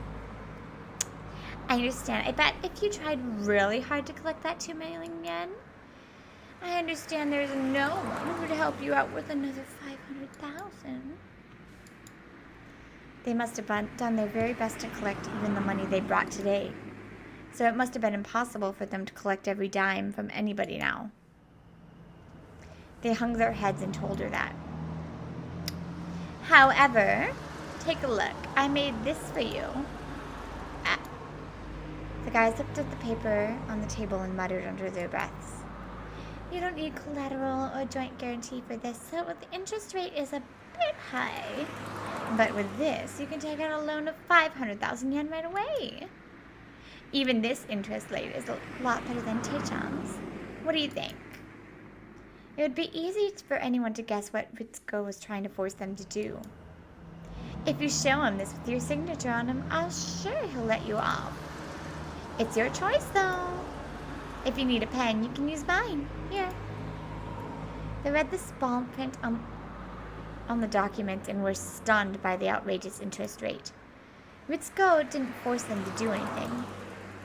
I understand. I bet if you tried really hard to collect that 2 million yen, I understand there's no one who would help you out with another 500,000. They must have done their very best to collect even the money they brought today. So it must have been impossible for them to collect every dime from anybody now. They hung their heads and told her that. However, take a look. I made this for you. The guys looked at the paper on the table and muttered under their breaths. You don't need collateral or joint guarantee for this, so the interest rate is a bit high. But with this, you can take out a loan of 500,000 yen right away. Even this interest rate is a lot better than Taechan's. What do you think? It would be easy for anyone to guess what Ritsuko was trying to force them to do. If you show him this with your signature on him, I'm sure he'll let you off. It's your choice, though. If you need a pen, you can use mine. Here. They read the small print on the document and were stunned by the outrageous interest rate. Ritsuko didn't force them to do anything.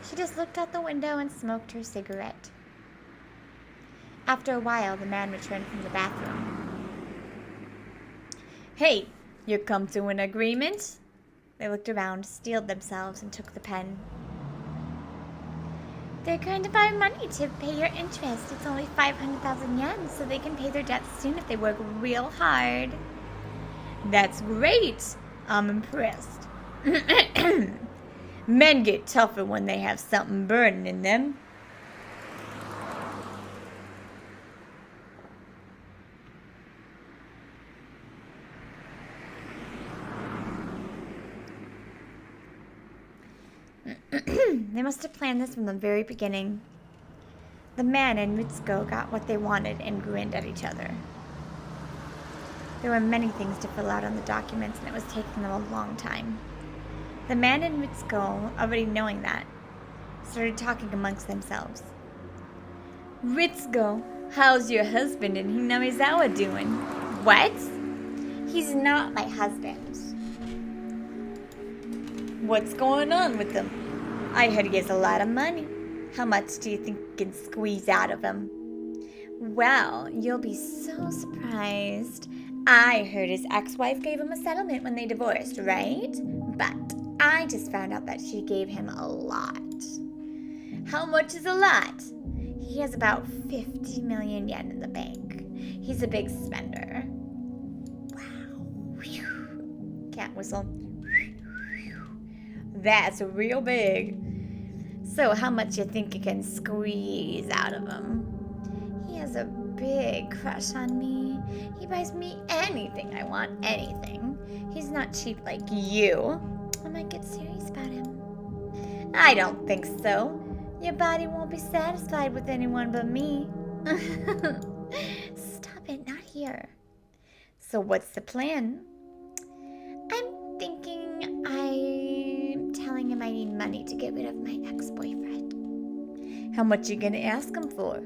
She just looked out the window and smoked her cigarette. After a while, the man returned from the bathroom. Hey, you come to an agreement? They looked around, steeled themselves, and took the pen. They're going to borrow money to pay your interest. It's only 500,000 yen, so they can pay their debts soon if they work real hard. That's great. I'm impressed. Men get tougher when they have something burning in them. They must have planned this from the very beginning. The man and Ritsuko got what they wanted and grinned at each other. There were many things to fill out on the documents, and it was taking them a long time. The man and Ritsuko, already knowing that, started talking amongst themselves. Ritsuko, how's your husband in Hinamizawa doing? What? He's not my husband. What's going on with him? I heard he has a lot of money. How much do you think you can squeeze out of him? Well, you'll be so surprised. I heard his ex-wife gave him a settlement when they divorced, right? But I just found out that she gave him a lot. How much is a lot? He has about 50 million yen in the bank. He's a big spender. Wow. Cat whistle. That's real big. So how much you think you can squeeze out of him? He has a big crush on me. He buys me anything I want, anything. He's not cheap like you. I might get serious about him. I don't think so. Your body won't be satisfied with anyone but me. Stop it, not here. So what's the plan? I'm thinking I'm telling him I need money to get rid of my ex-boyfriend. How much you gonna ask him for?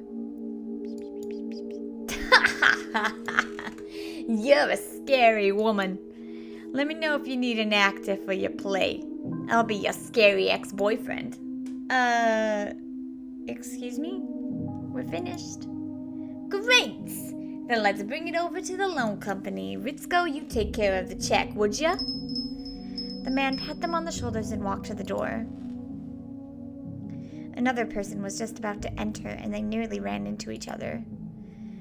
You're a scary woman. Let me know if you need an actor for your play. I'll be your scary ex-boyfriend. Excuse me? We're finished. Great! Then let's bring it over to the loan company. Ritsuko, you take care of the check, would ya? The man pat them on the shoulders and walked to the door. Another person was just about to enter, and they nearly ran into each other.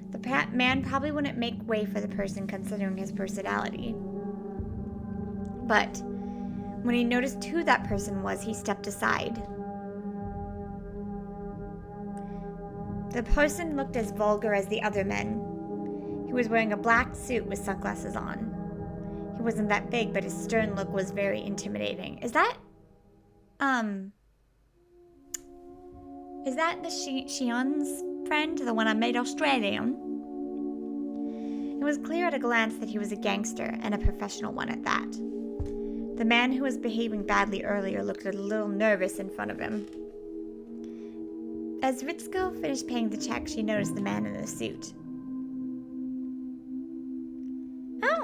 The man probably wouldn't make way for the person considering his personality. But when he noticed who that person was, he stepped aside. The person looked as vulgar as the other men. He was wearing a black suit with sunglasses on. He wasn't that big, but his stern look was very intimidating. Is that the Shion's friend, the one I made Australian? It was clear at a glance that he was a gangster, and a professional one at that. The man who was behaving badly earlier looked a little nervous in front of him. As Ritsuko finished paying the check, she noticed the man in the suit.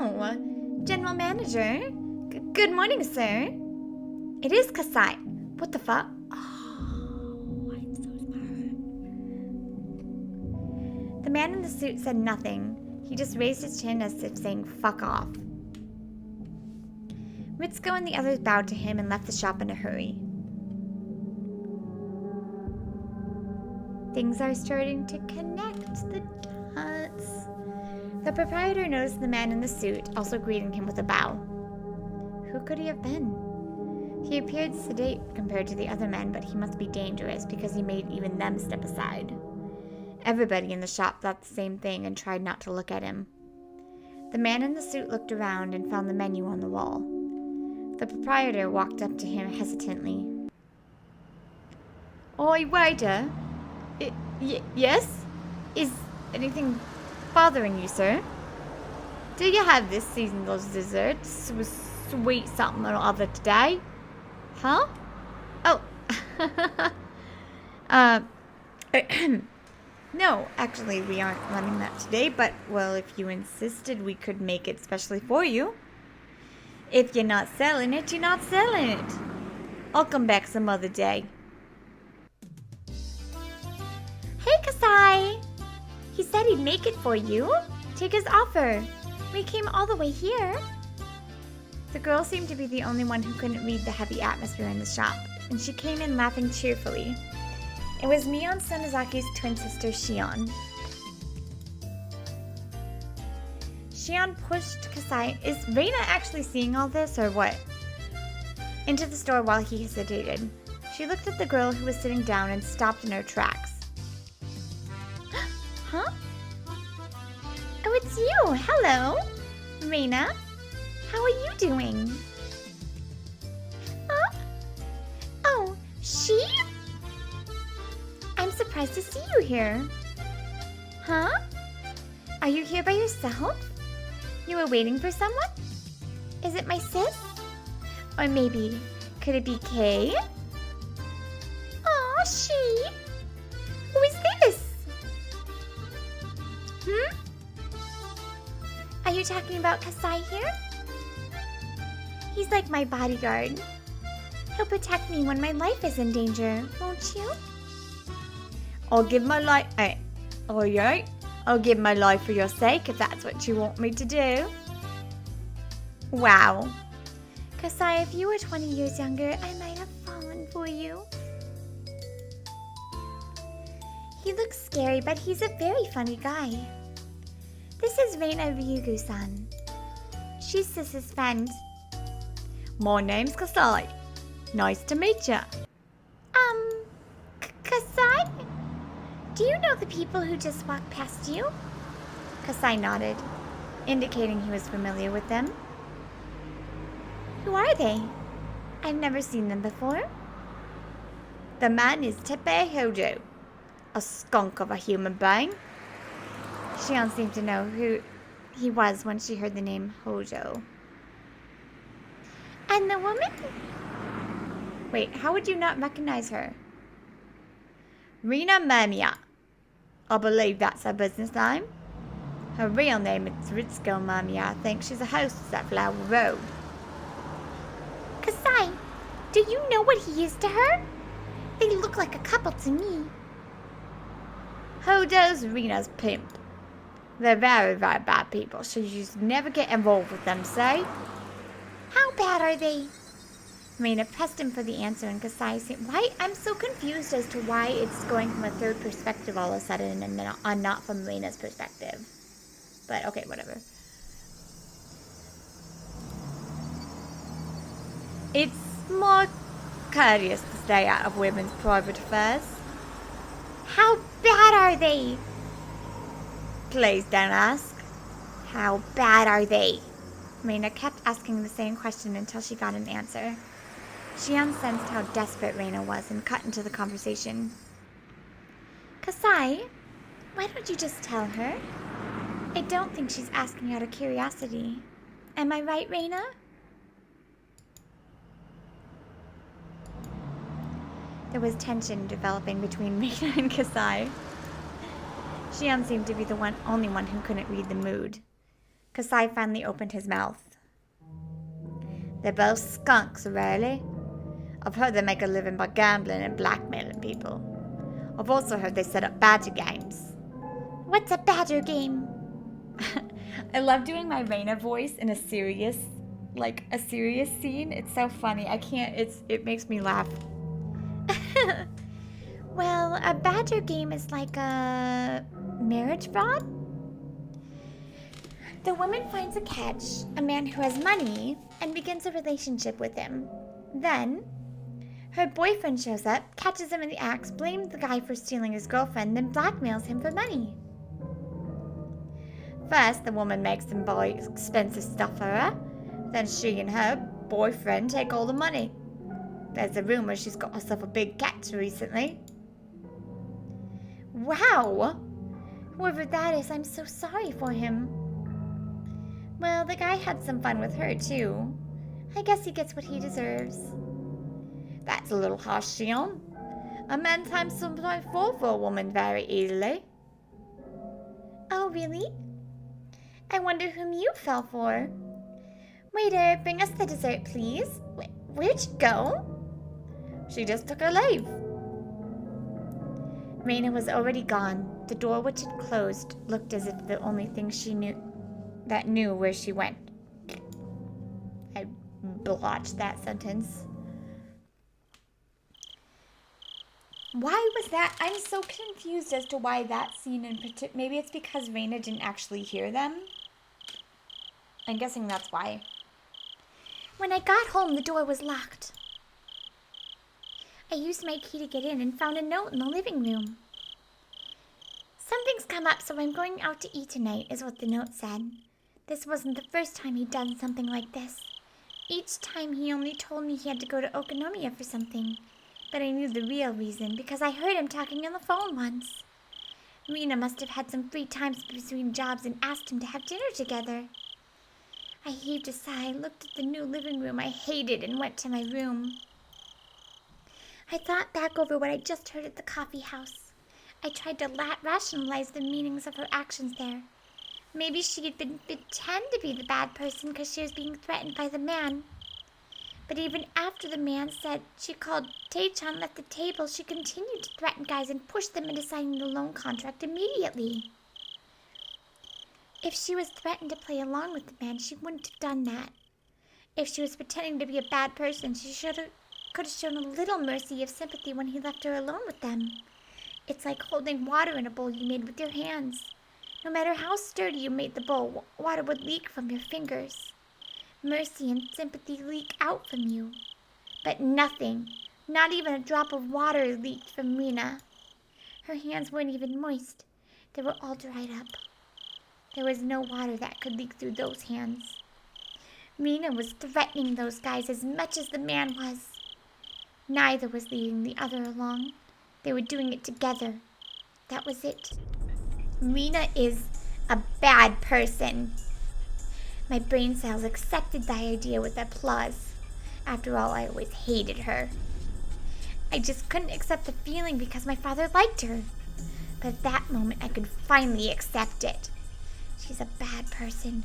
Oh, General Manager. Good morning, sir. It is Kasai. What the fuck? Oh, I'm so smart. The man in the suit said nothing. He just raised his chin as if saying, fuck off. Ritsuko and the others bowed to him and left the shop in a hurry. Things are starting to connect the dots. The proprietor noticed the man in the suit, also greeting him with a bow. Who could he have been? He appeared sedate compared to the other men, but he must be dangerous because he made even them step aside. Everybody in the shop thought the same thing and tried not to look at him. The man in the suit looked around and found the menu on the wall. The proprietor walked up to him hesitantly. Oi, waiter. Yes? Is anything bothering you, sir? Do you have this seasonal dessert with sweet something or other today? Huh? Oh. No, actually, we aren't running that today, but, well, if you insisted, we could make it specially for you. If you're not selling it, you're not selling it. I'll come back some other day. Hey, Kasai! He said he'd make it for you. Take his offer. We came all the way here. The girl seemed to be the only one who couldn't read the heavy atmosphere in the shop, and she came in laughing cheerfully. It was Mion Sonozaki's twin sister, Shion. Shion pushed Kasai. Is Rena actually seeing all this, or what? Into the store while he hesitated. She looked at the girl who was sitting down and stopped in her tracks. Huh? Oh, it's you! Hello! Rena? How are you doing? Huh? Oh, she? I'm surprised to see you here. Huh? Are you here by yourself? You were waiting for someone? Is it my sis? Or maybe, could it be Kay? Aw, she? Who is this? Are you talking about Kasai here? He's like my bodyguard. He'll protect me when my life is in danger, won't you? I'll give my life... Alright. I'll give my life for your sake if that's what you want me to do. Wow. Kasai, if you were 20 years younger, I might have fallen for you. He looks scary, but he's a very funny guy. This is Rena Ryugu-san. She's Sis's friend. My name's Kasai. Nice to meet ya. Kasai? Do you know the people who just walked past you? Kasai nodded, indicating he was familiar with them. Who are they? I've never seen them before. The man is Tepe Hojo, a skunk of a human being. Shion seemed to know who He was when she heard the name Hojo. And the woman? Wait, how would you not recognize her? Rena Mamiya. I believe that's her business name. Her real name is Ritsuko Mamiya. I think she's a hostess at Flower Road. Kasai, do you know what he is to her? They look like a couple to me. Hojo's Rena's pimp. They're very, very bad people, so you should never get involved with them, say? How bad are they? Rena pressed him for the answer, and Kasai said, "Why? I'm so confused as to why it's going from a third perspective all of a sudden and not from Rena's perspective." But okay, whatever. It's more courteous to stay out of women's private affairs. How bad are they? Please don't ask. How bad are they? Rena kept asking the same question until she got an answer. Shion sensed how desperate Rena was and cut into the conversation. Kasai, why don't you just tell her? I don't think she's asking out of curiosity. Am I right, Rena? There was tension developing between Rena and Kasai. Shion seemed to be the only one who couldn't read the mood. Kasai finally opened his mouth. They're both skunks, really. I've heard they make a living by gambling and blackmailing people. I've also heard they set up badger games. What's a badger game? I love doing my Rena voice in a serious scene. It's so funny. It makes me laugh. Well, a badger game is like a marriage fraud. The woman finds a catch, a man who has money, and begins a relationship with him. Then, her boyfriend shows up, catches him in the act, blames the guy for stealing his girlfriend, then blackmails him for money. First, the woman makes him buy expensive stuff for her. Then she and her boyfriend take all the money. There's a rumor she's got herself a big catch recently. Wow! Whoever that is, I'm so sorry for him. Well, the guy had some fun with her, too. I guess he gets what he deserves. That's a little harsh, Shion. A man times sometimes fall for a woman very easily. Oh, really? I wonder whom you fell for. Waiter, bring us the dessert, please. Where'd you go? She just took her leave. Rena was already gone. The door, which had closed, looked as if the only thing she knew where she went. I blotched that sentence. Why was that? I'm so confused as to why that scene in particular. Maybe it's because Rena didn't actually hear them. I'm guessing that's why. When I got home, the door was locked. I used my key to get in and found a note in the living room. Something's come up, so I'm going out to eat tonight, is what the note said. This wasn't the first time he'd done something like this. Each time he only told me he had to go to Okonomiya for something. But I knew the real reason because I heard him talking on the phone once. Rena must have had some free times between jobs and asked him to have dinner together. I heaved a sigh, looked at the new living room I hated, and went to my room. I thought back over what I just heard at the coffee house. I tried to rationalize the meanings of her actions there. Maybe she had been pretend to be the bad person because she was being threatened by the man. But even after the man said she called Taechan left the table, she continued to threaten guys and push them into signing the loan contract immediately. If she was threatened to play along with the man, she wouldn't have done that. If she was pretending to be a bad person, she could have shown a little mercy of sympathy when he left her alone with them. It's like holding water in a bowl you made with your hands. No matter how sturdy you made the bowl, water would leak from your fingers. Mercy and sympathy leak out from you. But nothing, not even a drop of water leaked from Rena. Her hands weren't even moist. They were all dried up. There was no water that could leak through those hands. Rena was threatening those guys as much as the man was. Neither was leading the other along. They were doing it together. That was it. Rena is a bad person. My brain cells accepted the idea with applause. After all, I always hated her. I just couldn't accept the feeling because my father liked her. But at that moment, I could finally accept it. She's a bad person,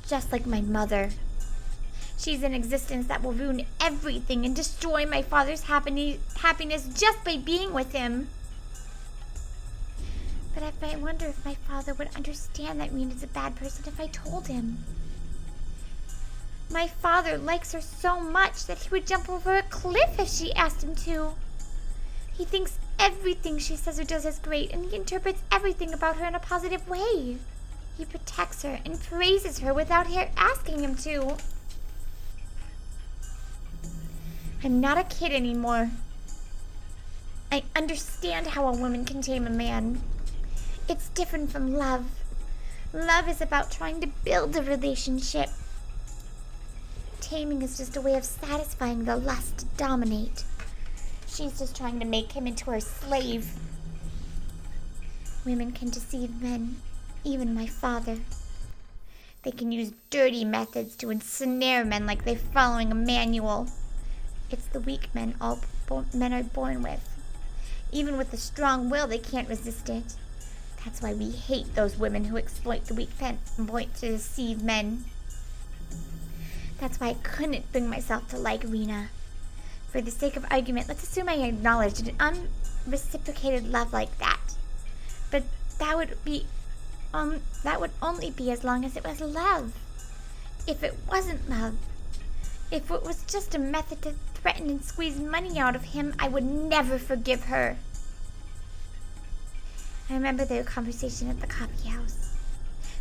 just like my mother. She's an existence that will ruin everything and destroy my father's happiness just by being with him. But I wonder if my father would understand that Rena's a bad person if I told him. My father likes her so much that he would jump over a cliff if she asked him to. He thinks everything she says or does is great, and he interprets everything about her in a positive way. He protects her and praises her without her asking him to. I'm not a kid anymore. I understand how a woman can tame a man. It's different from love. Love is about trying to build a relationship. Taming is just a way of satisfying the lust to dominate. She's just trying to make him into her slave. Women can deceive men, even my father. They can use dirty methods to ensnare men like they're following a manual. It's the weak men all men are born with. Even with a strong will, they can't resist it. That's why we hate those women who exploit the weak point to deceive men. That's why I couldn't bring myself to like Rena. For the sake of argument, let's assume I acknowledged an unreciprocated love like that. But that would only be as long as it was love. If it wasn't love, if it was just a method to threaten and squeeze money out of him, I would never forgive her. I remember their conversation at the coffee house.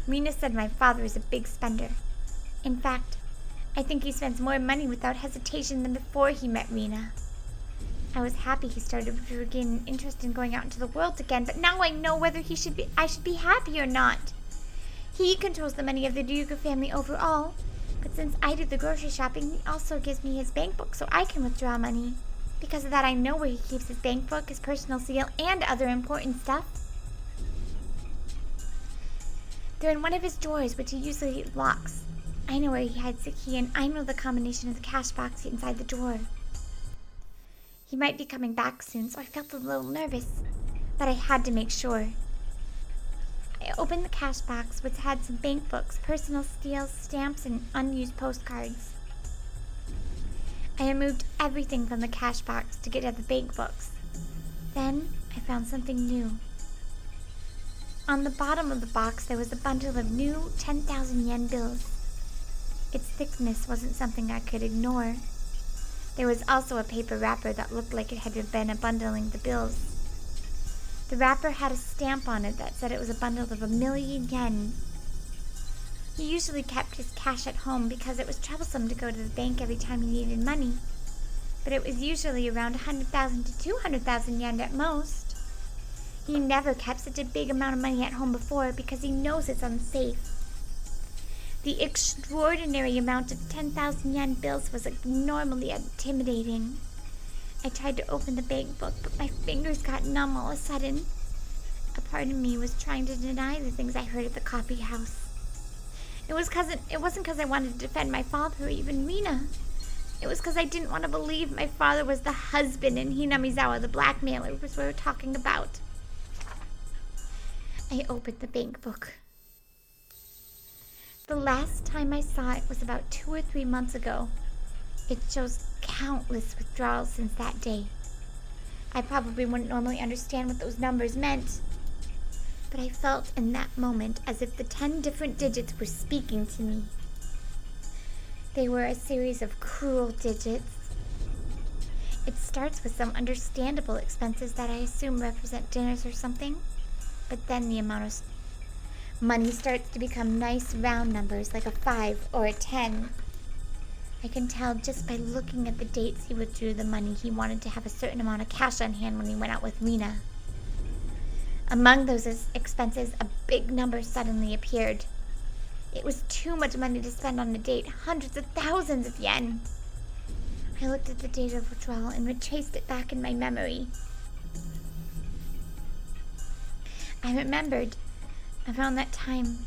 Rena said my father is a big spender. In fact, I think he spends more money without hesitation than before he met Rena. I was happy he started to regain interest in going out into the world again, but now I know whether I should be happy or not. He controls the money of the Ryuga family overall, but since I do the grocery shopping, he also gives me his bank book so I can withdraw money. Because of that, I know where he keeps his bank book, his personal seal, and other important stuff. They're in one of his drawers, which he usually locks. I know where he hides the key, and I know the combination of the cash box inside the drawer. He might be coming back soon, so I felt a little nervous, but I had to make sure. I opened the cash box, which had some bank books, personal steals, stamps, and unused postcards. I removed everything from the cash box to get at the bank books. Then I found something new. On the bottom of the box, there was a bundle of new 10,000 yen bills. Its thickness wasn't something I could ignore. There was also a paper wrapper that looked like it had been bundling the bills. The wrapper had a stamp on it that said it was a bundle of 1,000,000 yen. He usually kept his cash at home because it was troublesome to go to the bank every time he needed money. But it was usually around 100,000 to 200,000 yen at most. He never kept such a big amount of money at home before because he knows it's unsafe. The extraordinary amount of 10,000 yen bills was abnormally intimidating. I tried to open the bank book, but my fingers got numb all of a sudden. A part of me was trying to deny the things I heard at the coffee house. It wasn't because I wanted to defend my father or even Rena. It was because I didn't want to believe my father was the husband in Hinamizawa, the blackmailer we were talking about. I opened the bank book. The last time I saw it was about 2 or 3 months ago. It shows countless withdrawals since that day. I probably wouldn't normally understand what those numbers meant, but I felt in that moment as if the 10 different digits were speaking to me. They were a series of cruel digits. It starts with some understandable expenses that I assume represent dinners or something, but then the amount of money starts to become nice round numbers like a 5 or a 10. I can tell just by looking at the dates he withdrew the money he wanted to have a certain amount of cash on hand when he went out with Rena. Among those expenses, a big number suddenly appeared. It was too much money to spend on a date, hundreds of thousands of yen. I looked at the date of withdrawal and retraced it back in my memory. I remembered Around that time,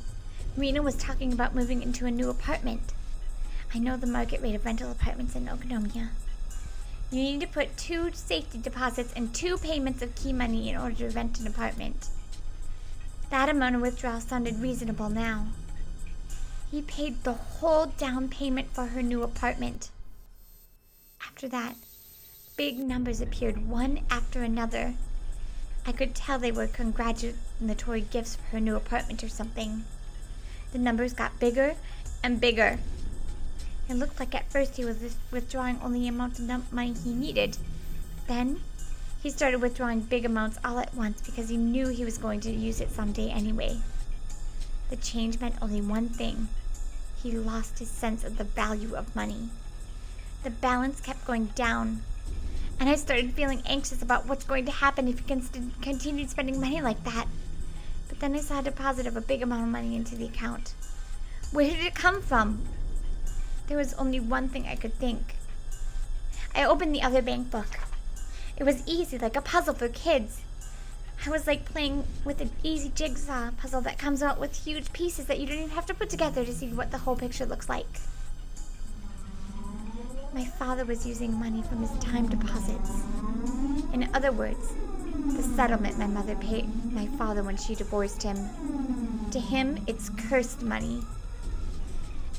Rena was talking about moving into a new apartment. I know the market rate of rental apartments in Okonomiya. You need to put 2 safety deposits and 2 payments of key money in order to rent an apartment. That amount of withdrawal sounded reasonable now. He paid the whole down payment for her new apartment. After that, big numbers appeared one after another. I could tell they were congratulatory gifts for her new apartment or something. The numbers got bigger and bigger. It looked like at first he was withdrawing only the amount of money he needed. Then, he started withdrawing big amounts all at once because he knew he was going to use it someday anyway. The change meant only one thing. He lost his sense of the value of money. The balance kept going down, and I started feeling anxious about what's going to happen if he continued spending money like that. But then I saw a deposit of a big amount of money into the account. Where did it come from? There was only one thing I could think. I opened the other bank book. It was easy, like a puzzle for kids. I was like playing with an easy jigsaw puzzle that comes out with huge pieces that you don't even have to put together to see what the whole picture looks like. My father was using money from his time deposits. In other words, the settlement my mother paid my father when she divorced him. To him, it's cursed money.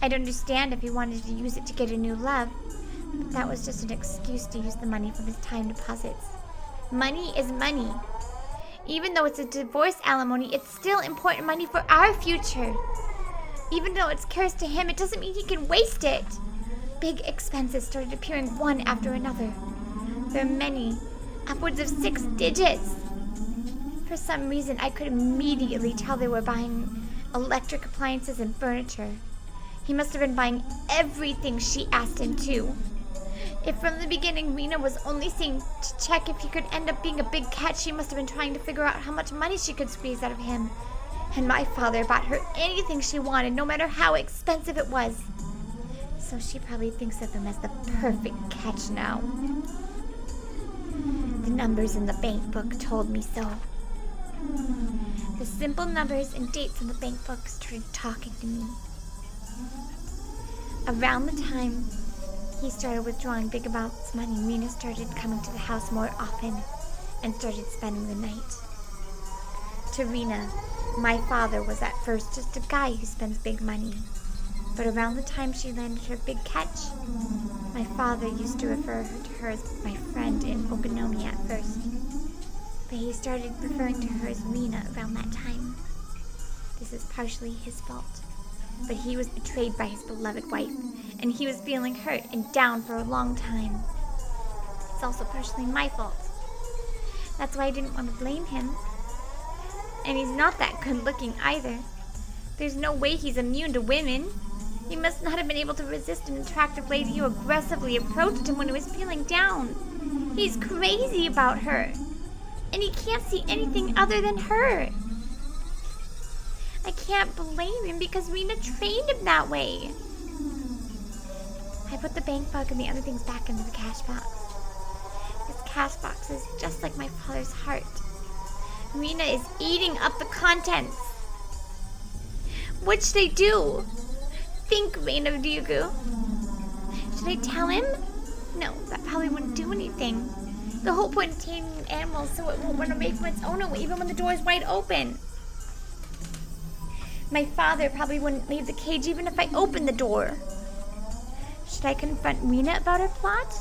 I'd understand if he wanted to use it to get a new love, but that was just an excuse to use the money from his time deposits. Money is money. Even though it's a divorce alimony, it's still important money for our future. Even though it's cursed to him, it doesn't mean he can waste it. Big expenses started appearing one after another. There are many, upwards of 6 digits. For some reason, I could immediately tell they were buying electric appliances and furniture. He must have been buying everything she asked him to. If from the beginning Rena was only seeing to check if he could end up being a big catch, she must have been trying to figure out how much money she could squeeze out of him. And my father bought her anything she wanted, no matter how expensive it was. So she probably thinks of him as the perfect catch now. The numbers in the bank book told me so. The simple numbers and dates in the bank book started talking to me. Around the time he started withdrawing big amounts of money, Rena started coming to the house more often and started spending the night. To Rena, my father was at first just a guy who spends big money. But around the time she landed her big catch, my father used to refer to her as my friend in Okonomiya at first. But he started referring to her as Rena around that time. This is partially his fault. But he was betrayed by his beloved wife, and he was feeling hurt and down for a long time. It's also partially my fault. That's why I didn't want to blame him. And he's not that good looking either. There's no way he's immune to women. He must not have been able to resist an attractive lady who aggressively approached him when he was feeling down. He's crazy about her. And he can't see anything other than her. I can't blame him because Rena trained him that way. I put the bank book and the other things back into the cash box. This cash box is just like my father's heart. Rena is eating up the contents. What should I do? Think, Rena Ryugu. Should I tell him? No, that probably wouldn't do anything. The whole point of taming an animal is so it won't run away from its owner even when the door is wide open. My father probably wouldn't leave the cage even if I opened the door. Should I confront Rena about her plot?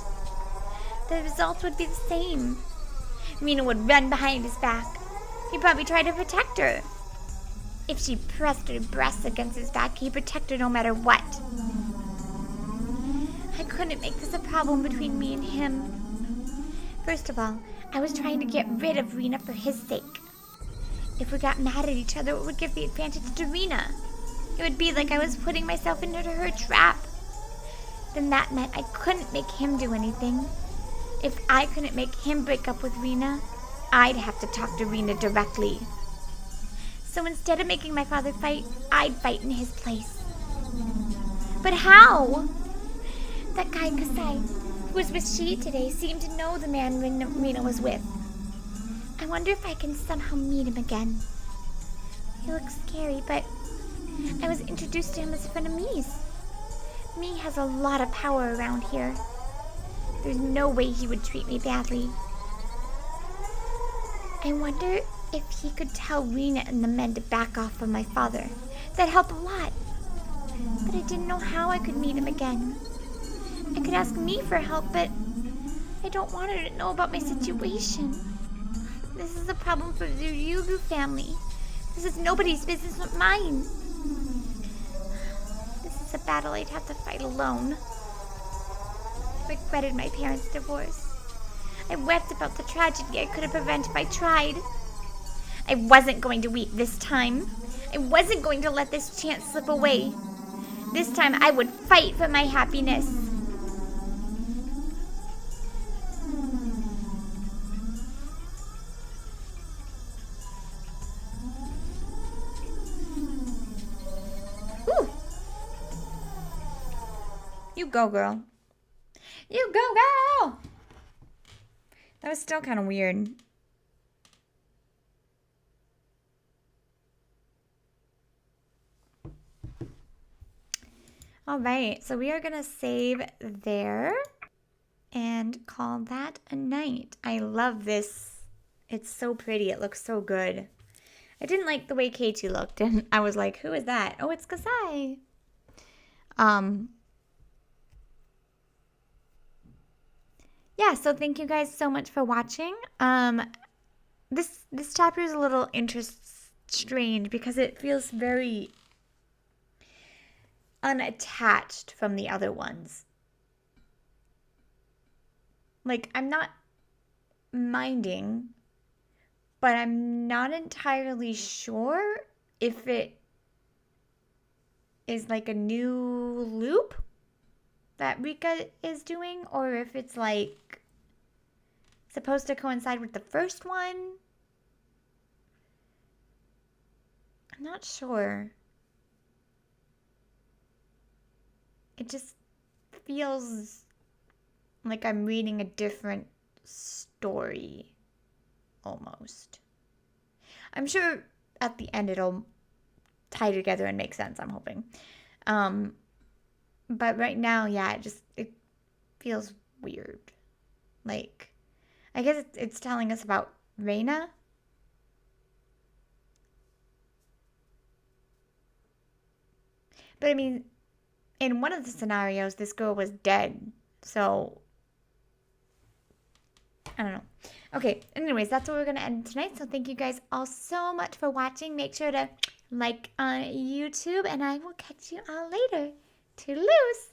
The results would be the same. Rena would run behind his back. He'd probably try to protect her. If she pressed her breasts against his back, he'd protect her no matter what. I couldn't make this a problem between me and him. First of all, I was trying to get rid of Rena for his sake. If we got mad at each other, it would give the advantage to Rena. It would be like I was putting myself into her trap. Then that meant I couldn't make him do anything. If I couldn't make him break up with Rena, I'd have to talk to Rena directly. So instead of making my father fight, I'd fight in his place. But how? That guy Kasai, who was with Shi today, seemed to know the man Rena was with. I wonder if I can somehow meet him again. He looks scary, but I was introduced to him as a Vietnamese. Mi has a lot of power around here. There's no way he would treat me badly. I wonder if he could tell Rena and the men to back off from my father. That'd help a lot. But I didn't know how I could meet him again. I could ask Mi for help, but I don't want her to know about my situation. This is a problem for the Ryugu family. This is nobody's business but mine. This is a battle I'd have to fight alone. I regretted my parents' divorce. I wept about the tragedy I could have prevented if I tried. I wasn't going to weep this time. I wasn't going to let this chance slip away. This time I would fight for my happiness. Ooh. You go, girl. You go, girl! That was still kind of weird. Alright, so we are going to save there and call that a night. I love this. It's so pretty. It looks so good. I didn't like the way Keiichi looked, and I was like, who is that? Oh, it's Kasai. Yeah, so thank you guys so much for watching. This chapter is a little strange because it feels very unattached from the other ones. Like, I'm not minding, but I'm not entirely sure if it is like a new loop that Rika is doing, or if it's like supposed to coincide with the first one. I'm not sure. It just feels like I'm reading a different story, almost. I'm sure at the end it'll tie together and make sense, I'm hoping. But right now, yeah, it feels weird. Like, I guess it's telling us about Rena. But I mean, in one of the scenarios, this girl was dead. So, I don't know. Okay, anyways, that's where we're going to end tonight. So thank you guys all so much for watching. Make sure to like on YouTube, and I will catch you all later. Toodaloo!